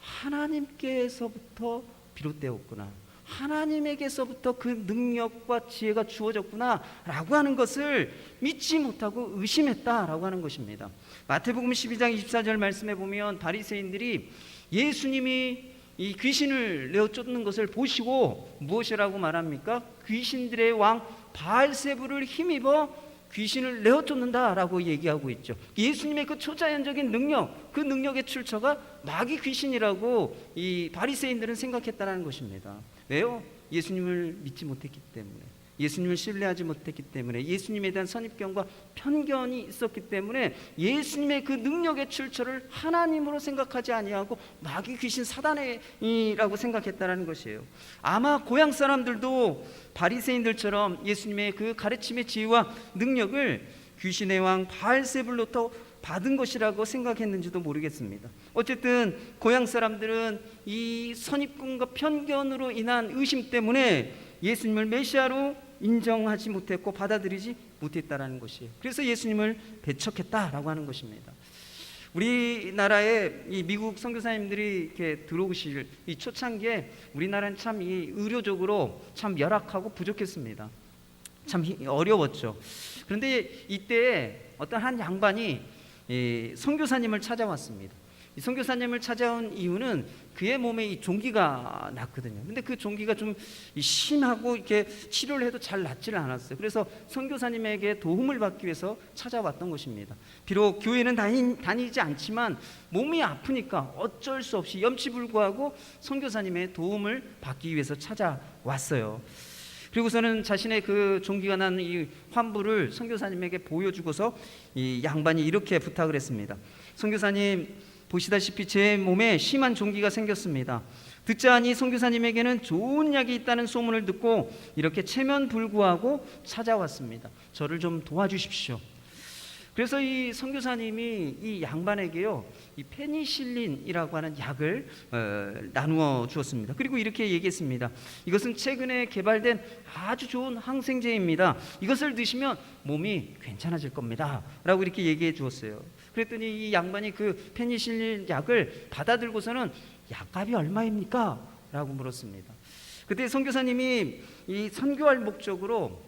하나님께서부터 비롯되었구나, 하나님에게서부터 그 능력과 지혜가 주어졌구나 라고 하는 것을 믿지 못하고 의심했다라고 하는 것입니다. 마태복음 12장 24절 말씀에 보면 바리새인들이 예수님이 이 귀신을 내어쫓는 것을 보시고 무엇이라고 말합니까? 귀신들의 왕 바알세불을 힘입어 귀신을 내어쫓는다라고 얘기하고 있죠. 예수님의 그 초자연적인 능력, 그 능력의 출처가 마귀 귀신이라고 이 바리새인들은 생각했다는 것입니다. 왜요? 예수님을 믿지 못했기 때문에. 예수님을 신뢰하지 못했기 때문에, 예수님에 대한 선입견과 편견이 있었기 때문에 예수님의 그 능력의 출처를 하나님으로 생각하지 아니하고 마귀 귀신 사단이라고 생각했다는 것이에요. 아마 고향 사람들도 바리새인들처럼 예수님의 그 가르침의 지혜와 능력을 귀신의 왕 바알세불로부터 받은 것이라고 생각했는지도 모르겠습니다. 어쨌든 고향 사람들은 이 선입견과 편견으로 인한 의심 때문에 예수님을 메시아로 인정하지 못했고 받아들이지 못했다라는 것이에요. 그래서 예수님을 배척했다라고 하는 것입니다. 우리나라에 이 미국 선교사님들이 이렇게 들어오실 이 초창기에 우리나라는 참 이 의료적으로 참 열악하고 부족했습니다. 참 어려웠죠. 그런데 이때 어떤 한 양반이 선교사님을 찾아왔습니다. 이 선교사님을 찾아온 이유는 그의 몸에 이 종기가 났거든요. 근데 그 종기가 좀 심하고 이렇게 치료를 해도 잘 낫지를 않았어요. 그래서 선교사님에게 도움을 받기 위해서 찾아왔던 것입니다. 비록 교회는 다니지 않지만 몸이 아프니까 어쩔 수 없이 염치불구하고 선교사님의 도움을 받기 위해서 찾아왔어요. 그리고서는 자신의 그 종기가 난 이 환부를 선교사님에게 보여주고서 이 양반이 이렇게 부탁을 했습니다. 선교사님, 보시다시피 제 몸에 심한 종기가 생겼습니다. 듣자하니 선교사님에게는 좋은 약이 있다는 소문을 듣고 이렇게 체면불구하고 찾아왔습니다. 저를 좀 도와주십시오. 그래서 이 선교사님이 이 양반에게요, 이 페니실린이라고 하는 약을 나누어 주었습니다. 그리고 이렇게 얘기했습니다. 이것은 최근에 개발된 아주 좋은 항생제입니다. 이것을 드시면 몸이 괜찮아질 겁니다. 라고 이렇게 얘기해 주었어요. 그랬더니 이 양반이 그 페니실린 약을 받아들고서는 약값이 얼마입니까? 라고 물었습니다. 그때 선교사님이 이 선교할 목적으로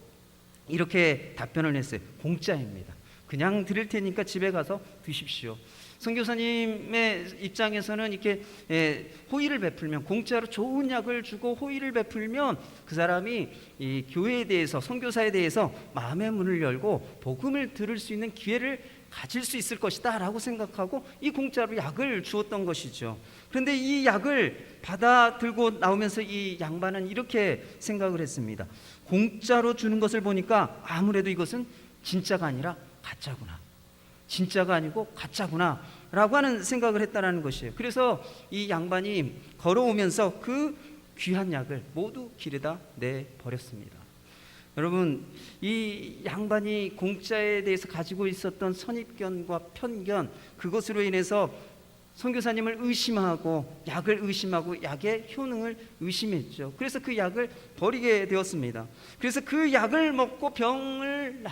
이렇게 답변을 했어요. 공짜입니다. 그냥 드릴 테니까 집에 가서 드십시오. 선교사님의 입장에서는 이렇게 호의를 베풀면, 공짜로 좋은 약을 주고 호의를 베풀면 그 사람이 이 교회에 대해서, 선교사에 대해서 마음의 문을 열고 복음을 들을 수 있는 기회를 가질 수 있을 것이다 라고 생각하고 이 공짜로 약을 주었던 것이죠. 그런데 이 약을 받아 들고 나오면서 이 양반은 이렇게 생각을 했습니다. 공짜로 주는 것을 보니까 아무래도 이것은 진짜가 아니라 가짜구나, 진짜가 아니고 가짜구나 라고 하는 생각을 했다는 것이에요. 그래서 이 양반이 걸어오면서 그 귀한 약을 모두 길에다 내버렸습니다. 여러분, 이 양반이 공짜에 대해서 가지고 있었던 선입견과 편견, 그것으로 인해서 선교사님을 의심하고 약을 의심하고 약의 효능을 의심했죠. 그래서 그 약을 버리게 되었습니다. 그래서 그 약을 먹고 병이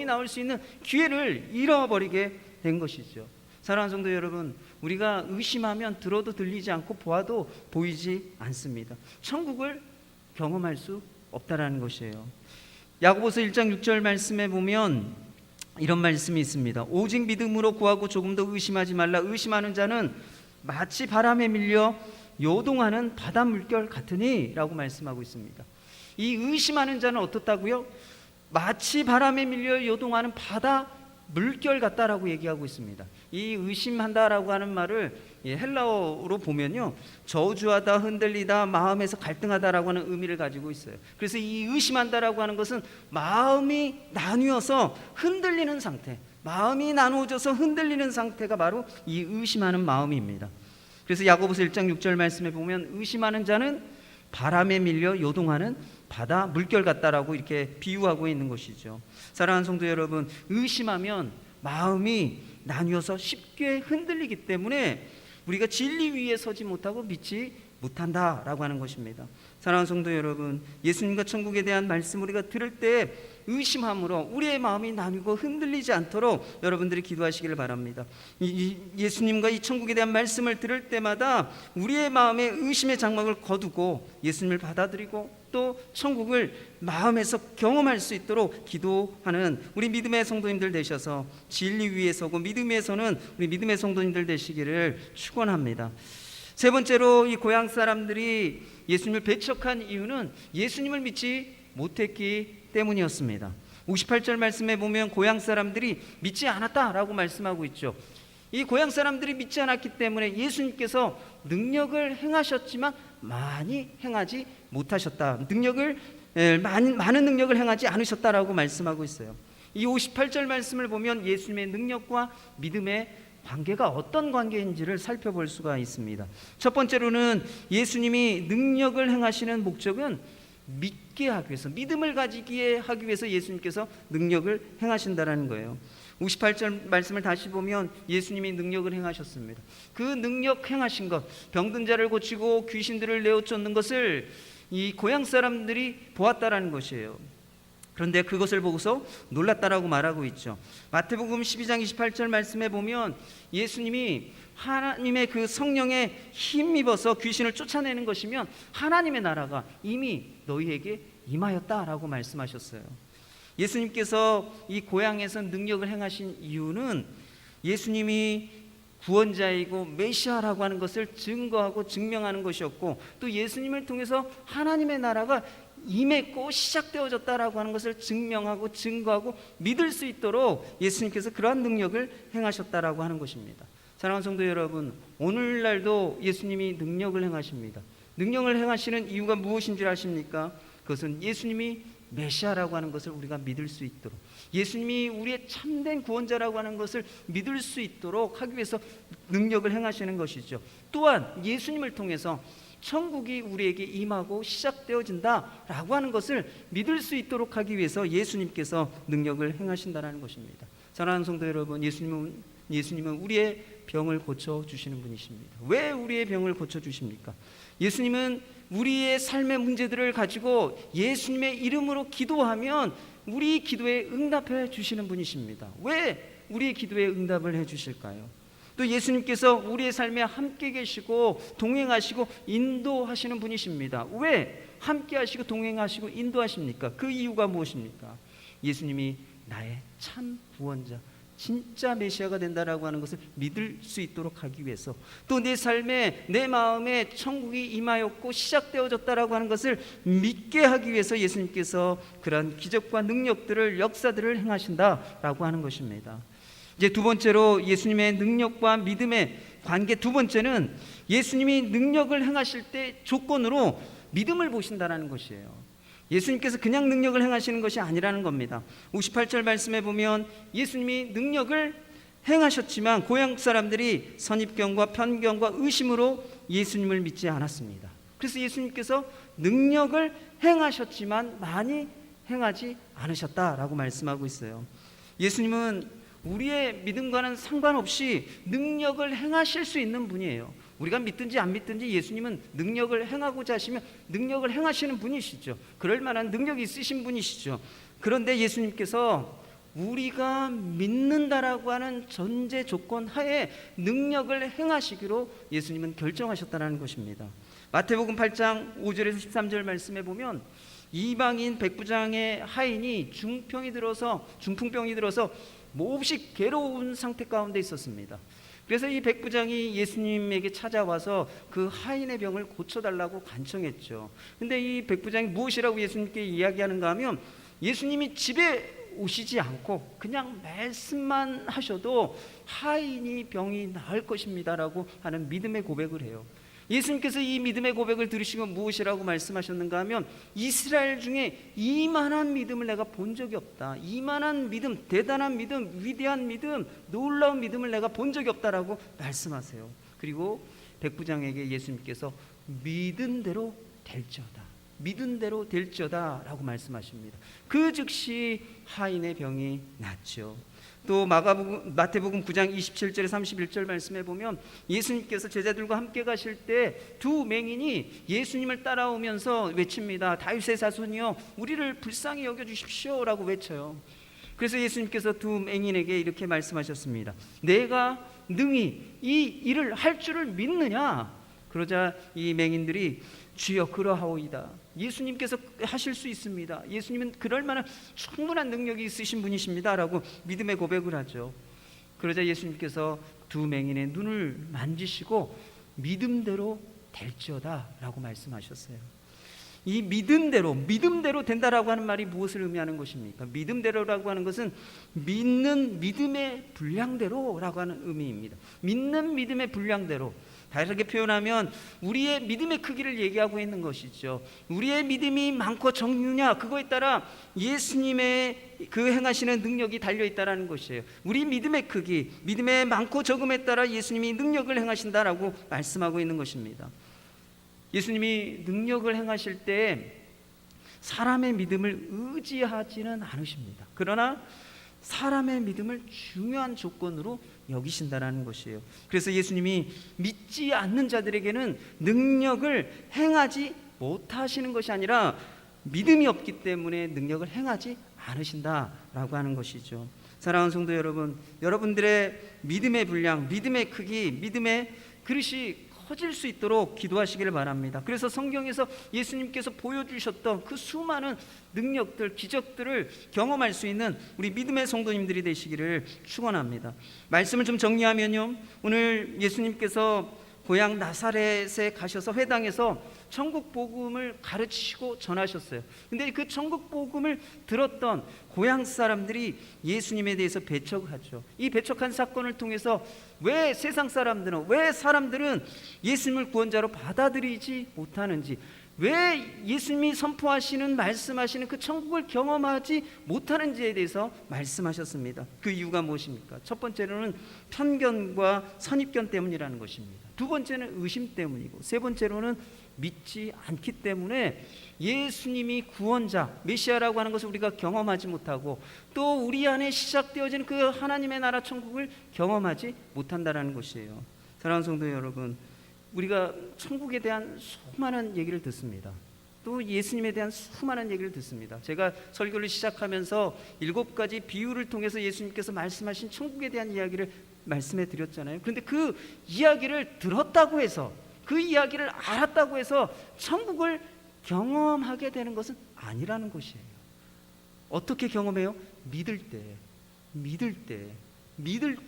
나을 수 있는 기회를 잃어버리게 된 것이죠. 사랑하는 성도 여러분, 우리가 의심하면 들어도 들리지 않고 보아도 보이지 않습니다. 천국을 경험할 수 없다라는 것이에요. 야고보서 1장 6절 말씀에 보면 이런 말씀이 있습니다. 오직 믿음으로 구하고 조금 더 의심하지 말라. 의심하는 자는 마치 바람에 밀려 요동하는 바다 물결 같으니 라고 말씀하고 있습니다. 이 의심하는 자는 어떻다고요? 마치 바람에 밀려 요동하는 바다 물결 같다라고 얘기하고 있습니다. 이 의심한다라고 하는 말을 헬라어로 보면요, 저주하다, 흔들리다, 마음에서 갈등하다라고 하는 의미를 가지고 있어요. 그래서 이 의심한다라고 하는 것은 마음이 나뉘어서 흔들리는 상태, 마음이 나누어져서 흔들리는 상태가 바로 이 의심하는 마음입니다. 그래서 야고보서 1장 6절 말씀에 보면 의심하는 자는 바람에 밀려 요동하는 바다 물결 같다라고 이렇게 비유하고 있는 것이죠. 사랑하는 성도 여러분, 의심하면 마음이 나뉘어서 쉽게 흔들리기 때문에 우리가 진리 위에 서지 못하고 믿지 못한다라고 하는 것입니다. 사랑하는 성도 여러분, 예수님과 천국에 대한 말씀 우리가 들을 때 의심함으로 우리의 마음이 나뉘고 흔들리지 않도록 여러분들이 기도하시기를 바랍니다. 예수님과 이 천국에 대한 말씀을 들을 때마다 우리의 마음에 의심의 장막을 거두고 예수님을 받아들이고 또 천국을 마음에서 경험할 수 있도록 기도하는 우리 믿음의 성도님들 되셔서 진리 위에 서고 믿음 위에 서는 우리 믿음의 성도님들 되시기를 축원합니다. 세 번째로, 이 고향 사람들이 예수님을 배척한 이유는 예수님을 믿지 못했기 때문이었습니다. 58절 말씀에 보면 고향 사람들이 믿지 않았다라고 말씀하고 있죠. 이 고향 사람들이 믿지 않았기 때문에 예수님께서 능력을 행하셨지만 많이 행하지 못하셨다. 능력을 많은 능력을 행하지 않으셨다라고 말씀하고 있어요. 이 58절 말씀을 보면 예수님의 능력과 믿음의 관계가 어떤 관계인지를 살펴볼 수가 있습니다. 첫 번째로는 예수님이 능력을 행하시는 목적은 믿게 하기 위해서, 믿음을 가지게 하기 위해서 예수님께서 능력을 행하신다라는 거예요. 58절 말씀을 다시 보면 예수님이 능력을 행하셨습니다. 그 능력 행하신 것, 병든 자를 고치고 귀신들을 내어쫓는 것을 이 고향 사람들이 보았다라는 것이에요. 그런데 그것을 보고서 놀랐다라고 말하고 있죠. 마태복음 12장 28절 말씀에 보면 예수님이 하나님의 그 성령에 힘입어서 귀신을 쫓아내는 것이면 하나님의 나라가 이미 너희에게 임하였다라고 말씀하셨어요. 예수님께서 이 고향에서 능력을 행하신 이유는 예수님이 구원자이고 메시아라고 하는 것을 증거하고 증명하는 것이었고, 또 예수님을 통해서 하나님의 나라가 임했고 시작되어졌다라고 하는 것을 증명하고 증거하고 믿을 수 있도록 예수님께서 그러한 능력을 행하셨다라고 하는 것입니다. 사랑하는 성도 여러분, 오늘날도 예수님이 능력을 행하십니다. 능력을 행하시는 이유가 무엇인 줄 아십니까? 그것은 예수님이 메시아라고 하는 것을 우리가 믿을 수 있도록, 예수님이 우리의 참된 구원자라고 하는 것을 믿을 수 있도록 하기 위해서 능력을 행하시는 것이죠. 또한 예수님을 통해서 천국이 우리에게 임하고 시작되어진다라고 하는 것을 믿을 수 있도록 하기 위해서 예수님께서 능력을 행하신다는 것입니다. 사랑하는 성도 여러분, 예수님은 우리의 병을 고쳐주시는 분이십니다. 왜 우리의 병을 고쳐주십니까? 예수님은 우리의 삶의 문제들을 가지고 예수님의 이름으로 기도하면 우리 기도에 응답해 주시는 분이십니다. 왜 우리의 기도에 응답을 해 주실까요? 또 예수님께서 우리의 삶에 함께 계시고 동행하시고 인도하시는 분이십니다. 왜 함께 하시고 동행하시고 인도하십니까? 그 이유가 무엇입니까? 예수님이 나의 참 구원자, 진짜 메시아가 된다라고 하는 것을 믿을 수 있도록 하기 위해서, 또 내 삶에 내 마음에 천국이 임하였고 시작되어졌다라고 하는 것을 믿게 하기 위해서 예수님께서 그러한 기적과 능력들을, 역사들을 행하신다라고 하는 것입니다. 이제 두 번째로 예수님의 능력과 믿음의 관계, 두 번째는 예수님이 능력을 행하실 때 조건으로 믿음을 보신다라는 것이에요. 예수님께서 그냥 능력을 행하시는 것이 아니라는 겁니다. 58절 말씀에 보면 예수님이 능력을 행하셨지만 고향 사람들이 선입견과 편견과 의심으로 예수님을 믿지 않았습니다. 그래서 예수님께서 능력을 행하셨지만 많이 행하지 않으셨다라고 말씀하고 있어요. 예수님은 우리의 믿음과는 상관없이 능력을 행하실 수 있는 분이에요. 우리가 믿든지 안 믿든지 예수님은 능력을 행하고자 하시면 능력을 행하시는 분이시죠. 그럴 만한 능력이 있으신 분이시죠. 그런데 예수님께서 우리가 믿는다라고 하는 전제 조건 하에 능력을 행하시기로 예수님은 결정하셨다는 것입니다. 마태복음 8장 5절에서 13절 말씀에 보면 이방인 백부장의 하인이 중풍병이 들어서 몹시 괴로운 상태 가운데 있었습니다. 그래서 이 백부장이 예수님에게 찾아와서 그 하인의 병을 고쳐달라고 간청했죠. 근데 이 백부장이 무엇이라고 예수님께 이야기하는가 하면 예수님이 집에 오시지 않고 그냥 말씀만 하셔도 하인이 병이 나을 것입니다라고 하는 믿음의 고백을 해요. 예수님께서 이 믿음의 고백을 들으시고 무엇이라고 말씀하셨는가 하면 이스라엘 중에 이만한 믿음을 내가 본 적이 없다. 이만한 믿음, 대단한 믿음, 위대한 믿음, 놀라운 믿음을 내가 본 적이 없다라고 말씀하세요. 그리고 백부장에게 예수님께서 믿은 대로 될지어다, 믿은 대로 될지어다 라고 말씀하십니다. 그 즉시 하인의 병이 낫죠. 또 마태복음 9장 27절에 31절 말씀에 보면 예수님께서 제자들과 함께 가실 때 두 맹인이 예수님을 따라오면서 외칩니다. 다윗의 자손이여 우리를 불쌍히 여겨주십시오 라고 외쳐요. 그래서 예수님께서 두 맹인에게 이렇게 말씀하셨습니다. 내가 능히 이 일을 할 줄을 믿느냐? 그러자 이 맹인들이 주여 그러하오이다. 예수님께서 하실 수 있습니다. 예수님은 그럴 만한 충분한 능력이 있으신 분이십니다 라고 믿음의 고백을 하죠. 그러자 예수님께서 두 맹인의 눈을 만지시고 믿음대로 될지어다 라고 말씀하셨어요. 이 믿음대로 된다라고 하는 말이 무엇을 의미하는 것입니까? 믿음대로라고 하는 것은 믿는 믿음의 분량대로라고 하는 의미입니다. 믿는 믿음의 분량대로. 다르게 표현하면 우리의 믿음의 크기를 얘기하고 있는 것이죠. 우리의 믿음이 많고 적느냐, 그거에 따라 예수님의 그 행하시는 능력이 달려있다는 것이에요. 우리 믿음의 크기, 믿음의 많고 적음에 따라 예수님이 능력을 행하신다라고 말씀하고 있는 것입니다. 예수님이 능력을 행하실 때 사람의 믿음을 의지하지는 않으십니다. 그러나 사람의 믿음을 중요한 조건으로 여기신다라는 것이에요. 그래서 예수님이 믿지 않는 자들에게는 능력을 행하지 못하시는 것이 아니라 믿음이 없기 때문에 능력을 행하지 않으신다라고 하는 것이죠. 사랑하는 성도 여러분, 여러분들의 믿음의 분량, 믿음의 크기, 믿음의 그릇이 커질 수 있도록 기도하시기를 바랍니다. 그래서 성경에서 예수님께서 보여주셨던 그 수많은 능력들, 기적들을 경험할 수 있는 우리 믿음의 성도님들이 되시기를 축원합니다. 말씀을 좀 정리하면요, 오늘 예수님께서 고향 나사렛에 가셔서 회당에서 천국 복음을 가르치시고 전하셨어요. 근데 그 천국 복음을 들었던 고향 사람들이 예수님에 대해서 배척하죠. 이 배척한 사건을 통해서 왜 세상 사람들은, 왜 사람들은 예수님을 구원자로 받아들이지 못하는지, 왜 예수님이 선포하시는, 말씀하시는 그 천국을 경험하지 못하는지에 대해서 말씀하셨습니다. 그 이유가 무엇입니까? 첫 번째로는 편견과 선입견 때문이라는 것입니다. 두 번째는 의심 때문이고, 세 번째로는 믿지 않기 때문에 예수님이 구원자, 메시아라고 하는 것을 우리가 경험하지 못하고 또 우리 안에 시작되어지는 그 하나님의 나라 천국을 경험하지 못한다는 것이에요. 사랑하는 성도 여러분, 우리가 천국에 대한 수많은 얘기를 듣습니다. 또 예수님에 대한 수많은 얘기를 듣습니다. 제가 설교를 시작하면서 7가지 비유를 통해서 예수님께서 말씀하신 천국에 대한 이야기를 말씀해 드렸잖아요. 그런데 그 이야기를 들었다고 해서, 그 이야기를 알았다고 해서 천국을 경험하게 되는 것은 아니라는 것이에요. 어떻게 경험해요? 믿을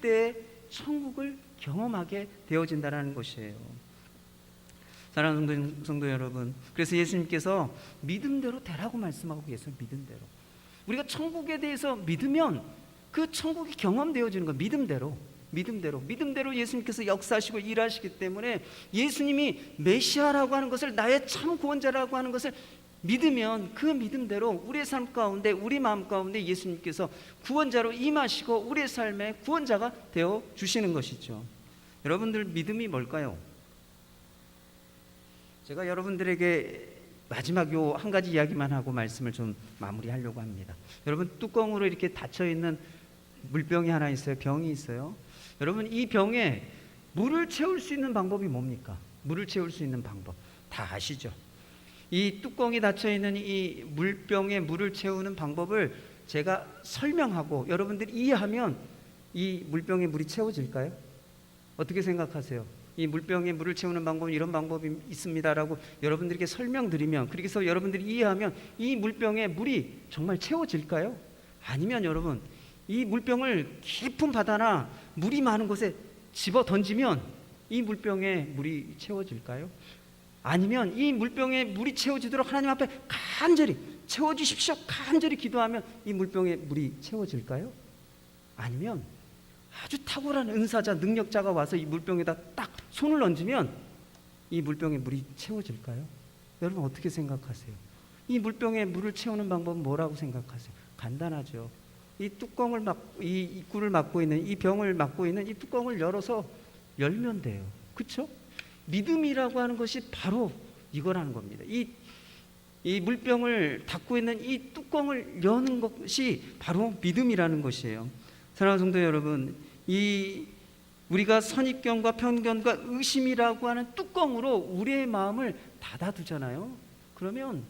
때 천국을 경험하게 되어진다는 것이에요. 사랑하는 성도 여러분, 그래서 예수님께서 믿음대로 되라고 말씀하고 계세요. 믿음대로. 우리가 천국에 대해서 믿으면 그 천국이 경험되어지는 거. 믿음대로 예수님께서 역사하시고 일하시기 때문에 예수님이 메시아라고 하는 것을, 나의 참 구원자라고 하는 것을 믿으면 그 믿음대로 우리의 삶 가운데, 우리 마음 가운데 예수님께서 구원자로 임하시고 우리의 삶의 구원자가 되어 주시는 것이죠. 여러분들 믿음이 뭘까요? 제가 여러분들에게 마지막 요 한 가지 이야기만 하고 말씀을 좀 마무리하려고 합니다. 여러분, 뚜껑으로 이렇게 닫혀있는 물병이 하나 있어요. 병이 있어요. 여러분, 이 병에 물을 채울 수 있는 방법이 뭡니까? 물을 채울 수 있는 방법 다 아시죠? 이 뚜껑이 닫혀있는 이 물병에 물을 채우는 방법을 제가 설명하고 여러분들이 이해하면 이 물병에 물이 채워질까요? 어떻게 생각하세요? 이 물병에 물을 채우는 방법은 이런 방법이 있습니다라고 여러분들에게 설명드리면, 그래서 여러분들이 이해하면 이 물병에 물이 정말 채워질까요? 아니면 여러분, 이 물병을 깊은 바다나 물이 많은 곳에 집어 던지면 이 물병에 물이 채워질까요? 아니면 이 물병에 물이 채워지도록 하나님 앞에 간절히 채워주십시오, 간절히 기도하면 이 물병에 물이 채워질까요? 아니면 아주 탁월한 은사자, 능력자가 와서 이 물병에다 딱 손을 얹으면 이 물병에 물이 채워질까요? 여러분, 어떻게 생각하세요? 이 물병에 물을 채우는 방법은 뭐라고 생각하세요? 간단하죠. 이 뚜껑을 이 입구를 막고 있는, 이 병을 막고 있는 이 뚜껑을 열어서 열면 돼요. 그렇죠? 믿음이라고 하는 것이 바로 이거라는 겁니다. 이 물병을 닫고 있는 이 뚜껑을 여는 것이 바로 믿음이라는 것이에요. 사랑하는 성도 여러분, 우리가 선입견과 편견과 의심이라고 하는 뚜껑으로 우리의 마음을 닫아두잖아요. 그러면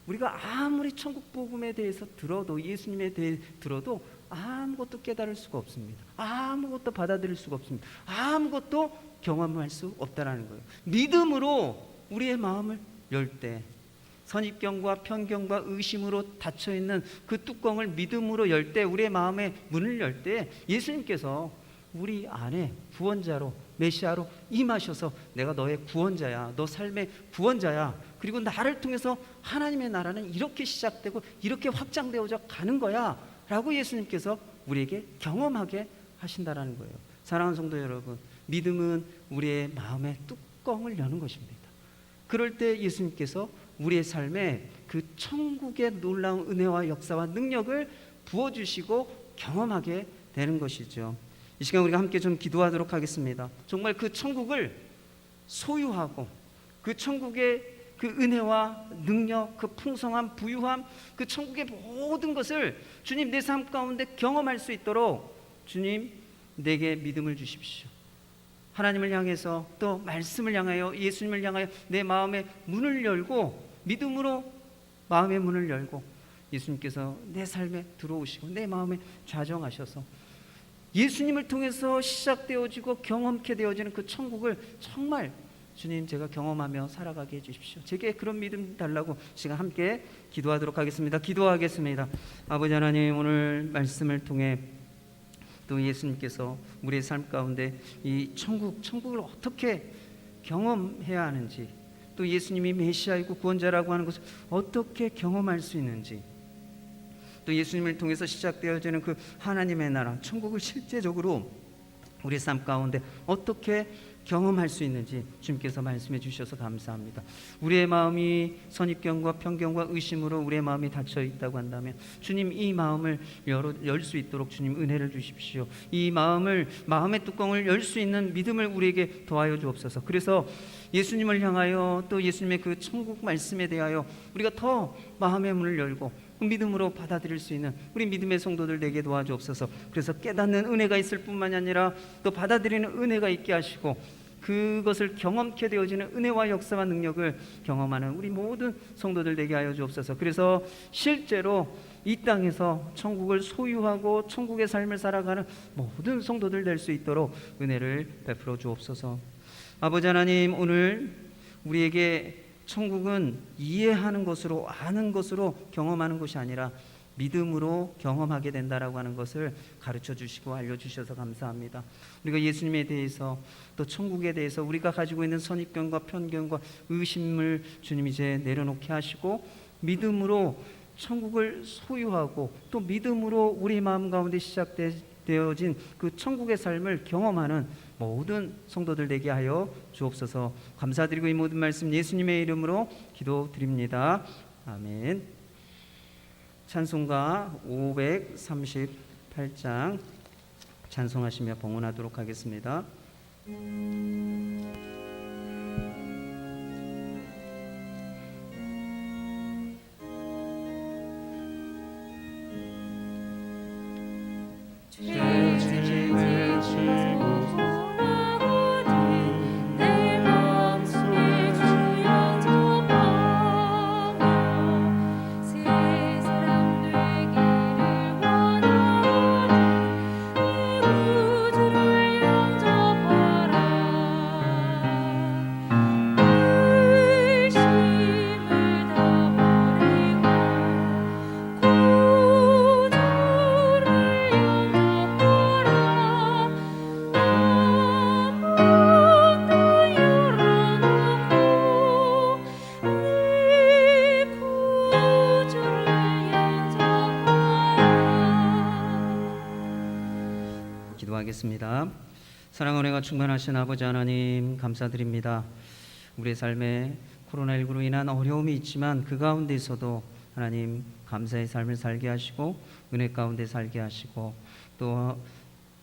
우리가 아무리 천국 복음에 대해서 들어도, 예수님에 대해 들어도 아무것도 깨달을 수가 없습니다. 아무것도 받아들일 수가 없습니다. 아무것도 경험할 수 없다는 거예요. 믿음으로 우리의 마음을 열 때, 선입견과 편견과 의심으로 닫혀있는 그 뚜껑을 믿음으로 열 때, 우리의 마음의 문을 열 때 예수님께서 우리 안에 구원자로 메시아로 임하셔서 내가 너의 구원자야, 너 삶의 구원자야, 그리고 나를 통해서 하나님의 나라는 이렇게 시작되고 이렇게 확장되어져 가는 거야 라고 예수님께서 우리에게 경험하게 하신다라는 거예요. 사랑하는 성도 여러분, 믿음은 우리의 마음의 뚜껑을 여는 것입니다. 그럴 때 예수님께서 우리의 삶에 그 천국의 놀라운 은혜와 역사와 능력을 부어주시고 경험하게 되는 것이죠. 이 시간 우리가 함께 좀 기도하도록 하겠습니다. 정말 그 천국을 소유하고 그 천국의 그 은혜와 능력, 그 풍성함, 부유함, 그 천국의 모든 것을 주님 내 삶 가운데 경험할 수 있도록 주님 내게 믿음을 주십시오. 하나님을 향해서 또 말씀을 향하여 예수님을 향하여 내 마음의 문을 열고 믿음으로 마음의 문을 열고 예수님께서 내 삶에 들어오시고 내 마음에 좌정하셔서 예수님을 통해서 시작되어지고 경험케 되어지는 그 천국을 정말 주님 제가 경험하며 살아가게 해주십시오. 제게 그런 믿음 달라고 시간 함께 기도하도록 하겠습니다. 기도하겠습니다. 아버지 하나님, 오늘 말씀을 통해 또 예수님께서 우리의 삶 가운데 이 천국을 어떻게 경험해야 하는지, 또 예수님이 메시아이고 구원자라고 하는 것을 어떻게 경험할 수 있는지, 또 예수님을 통해서 시작되어지는 그 하나님의 나라 천국을 실제적으로 우리 삶 가운데 어떻게 경험할 수 있는지 주님께서 말씀해 주셔서 감사합니다. 우리의 마음이 선입견과 편견과 의심으로 우리의 마음이 닫혀 있다고 한다면 주님 이 마음을 열 수 있도록 주님 은혜를 주십시오. 이 마음의 뚜껑을 열 수 있는 믿음을 우리에게 더하여 주옵소서. 그래서 예수님을 향하여 또 예수님의 그 천국 말씀에 대하여 우리가 더 마음의 문을 열고 믿음으로 받아들일 수 있는 우리 믿음의 성도들 되게 도와주옵소서. 그래서 깨닫는 은혜가 있을 뿐만이 아니라 또 받아들이는 은혜가 있게 하시고 그것을 경험케 되어지는 은혜와 역사와 능력을 경험하는 우리 모든 성도들 되게 하여 주옵소서. 그래서 실제로 이 땅에서 천국을 소유하고 천국의 삶을 살아가는 모든 성도들 될 수 있도록 은혜를 베풀어 주옵소서. 아버지 하나님, 오늘 우리에게 천국은 이해하는 것으로 아는 것으로 경험하는 것이 아니라 믿음으로 경험하게 된다라고 하는 것을 가르쳐 주시고 알려주셔서 감사합니다. 우리가 예수님에 대해서 또 천국에 대해서 우리가 가지고 있는 선입견과 편견과 의심을 주님 이제 내려놓게 하시고 믿음으로 천국을 소유하고 또 믿음으로 우리 마음 가운데 시작되어진 그 천국의 삶을 경험하는 모든 성도들 되게 하여 주옵소서. 감사드리고 이 모든 말씀 예수님의 이름으로 기도드립니다. 아멘. 찬송가 538장 찬송하시며 봉헌하도록 하겠습니다. 기도하겠습니다. 사랑 은혜가 충만하신 아버지 하나님 감사드립니다. 우리의 삶에 코로나19로 인한 어려움이 있지만 그 가운데서도 하나님 감사의 삶을 살게 하시고 은혜 가운데 살게 하시고 또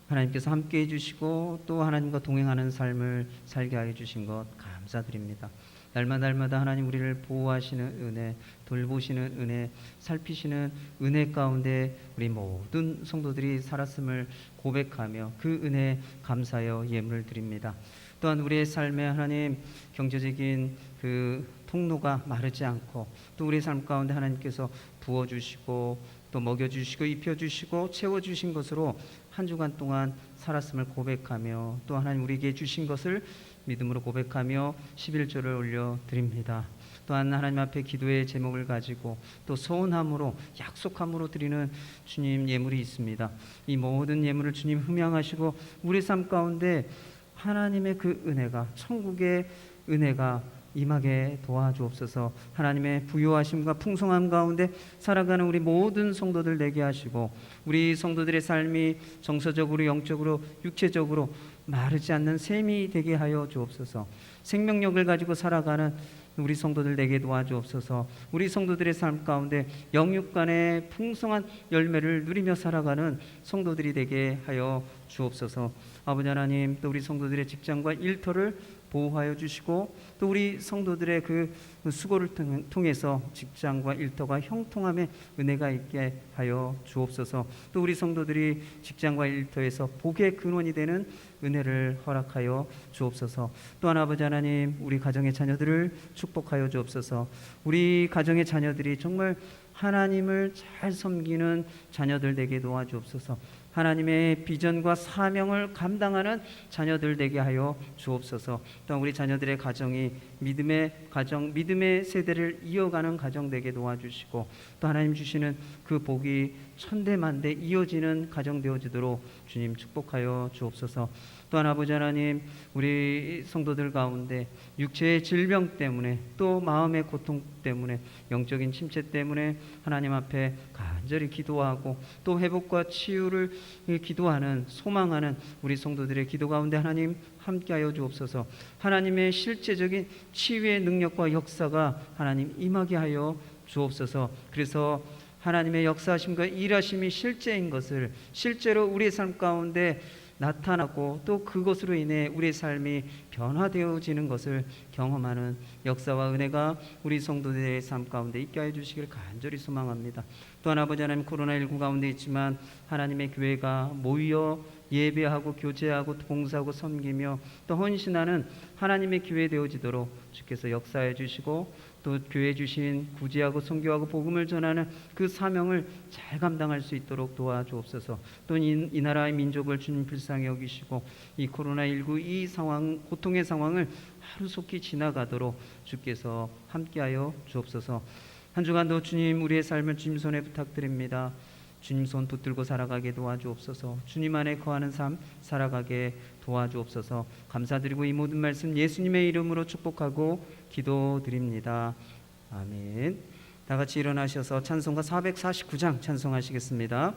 하나님께서 함께 해주시고 또 하나님과 동행하는 삶을 살게 하여 주신 것 감사드립니다. 날마다 하나님 우리를 보호하시는 은혜, 돌보시는 은혜, 살피시는 은혜 가운데 우리 모든 성도들이 살았음을 고백하며 그 은혜 감사하여 예물을 드립니다. 또한 우리의 삶에 하나님 경제적인 그 통로가 마르지 않고 또 우리의 삶 가운데 하나님께서 부어주시고 또 먹여주시고 입혀주시고 채워주신 것으로 한 주간 동안 살았음을 고백하며 또 하나님 우리에게 주신 것을 믿음으로 고백하며 11조를 올려드립니다. 또한 하나님 앞에 기도의 제목을 가지고 또 소원함으로 약속함으로 드리는 주님 예물이 있습니다. 이 모든 예물을 주님 흠양하시고 우리 삶 가운데 하나님의 그 은혜가, 천국의 은혜가 임하게 도와주옵소서. 하나님의 부요하심과 풍성함 가운데 살아가는 우리 모든 성도들 되게 하시고, 우리 성도들의 삶이 정서적으로, 영적으로, 육체적으로 마르지 않는 샘이 되게 하여 주옵소서. 생명력을 가지고 살아가는 우리 성도들 되게 도와주옵소서. 우리 성도들의 삶 가운데 영육 간의 풍성한 열매를 누리며 살아가는 성도들이 되게 하여 주옵소서. 아버지 하나님, 또 우리 성도들의 직장과 일터를 보호하여 주시고, 또 우리 성도들의 그 수고를 통해서 직장과 일터가 형통함의 은혜가 있게 하여 주옵소서. 또 우리 성도들이 직장과 일터에서 복의 근원이 되는 은혜를 허락하여 주옵소서. 또한 아버지 하나님, 우리 가정의 자녀들을 축복하여 주옵소서. 우리 가정의 자녀들이 정말 하나님을 잘 섬기는 자녀들 되게 도와주옵소서. 하나님의 비전과 사명을 감당하는 자녀들 되게 하여 주옵소서. 또한 우리 자녀들의 가정이 믿음의 가정, 믿음의 세대를 이어가는 가정 되게 도와주시고, 또 하나님 주시는 그 복이 천대만대 이어지는 가정 되어지도록 주님 축복하여 주옵소서. 또한 아버지 하나님, 우리 성도들 가운데 육체의 질병 때문에, 또 마음의 고통 때문에, 영적인 침체 때문에 하나님 앞에 간절히 기도하고 또 회복과 치유를 기도하는, 소망하는 우리 성도들의 기도 가운데 하나님 함께하여 주옵소서. 하나님의 실제적인 치유의 능력과 역사가 하나님 임하게 하여 주옵소서. 그래서 하나님의 역사하심과 일하심이 실제인 것을, 실제로 우리의 삶 가운데 나타나고 또 그것으로 인해 우리의 삶이 변화되어지는 것을 경험하는 역사와 은혜가 우리 성도들의 삶 가운데 있게 해 주시기를 간절히 소망합니다. 또한 아버지 하나님, 코로나19 가운데 있지만 하나님의 교회가 모여 예배하고 교제하고 봉사하고 섬기며 또 헌신하는 하나님의 교회 되어지도록 주께서 역사해 주시고, 또 교회 주신 구제하고 선교하고 복음을 전하는 그 사명을 잘 감당할 수 있도록 도와주옵소서. 또 이 나라의 민족을 주님 불쌍히 여기시고 이 코로나19 이 상황, 고통의 상황을 하루속히 지나가도록 주께서 함께하여 주옵소서. 한 주간도 주님, 우리의 삶을 주님 손에 부탁드립니다. 주님 손 붙들고 살아가게 도와주옵소서. 주님 안에 거하는 삶 살아가게 도와주옵소서. 감사드리고 이 모든 말씀 예수님의 이름으로 축복하고 기도드립니다. 아멘. 다 같이 일어나셔서 찬송가 449장 찬송하시겠습니다.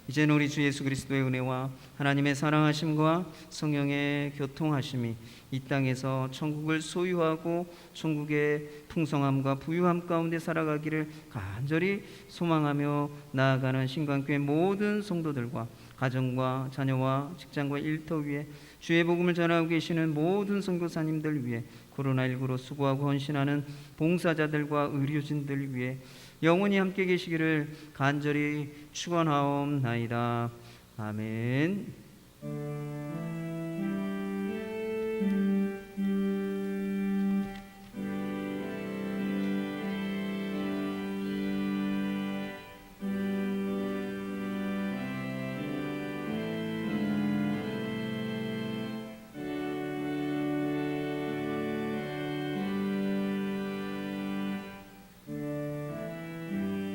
이제는 우리 주 예수 그리스도의 은혜와 하나님의 사랑하심과 성령의 교통하심이 이 땅에서 천국을 소유하고 천국의 풍성함과 부유함 가운데 살아가기를 간절히 소망하며 나아가는 신광교회 모든 성도들과 가정과 자녀와 직장과 일터 위에 주의 복음을 전하고 계시는 모든 선교사님들 위해, 코로나19로 수고하고 헌신하는 봉사자들과 의료진들 위해 영원히 함께 계시기를 간절히 축원하옵나이다. 아멘.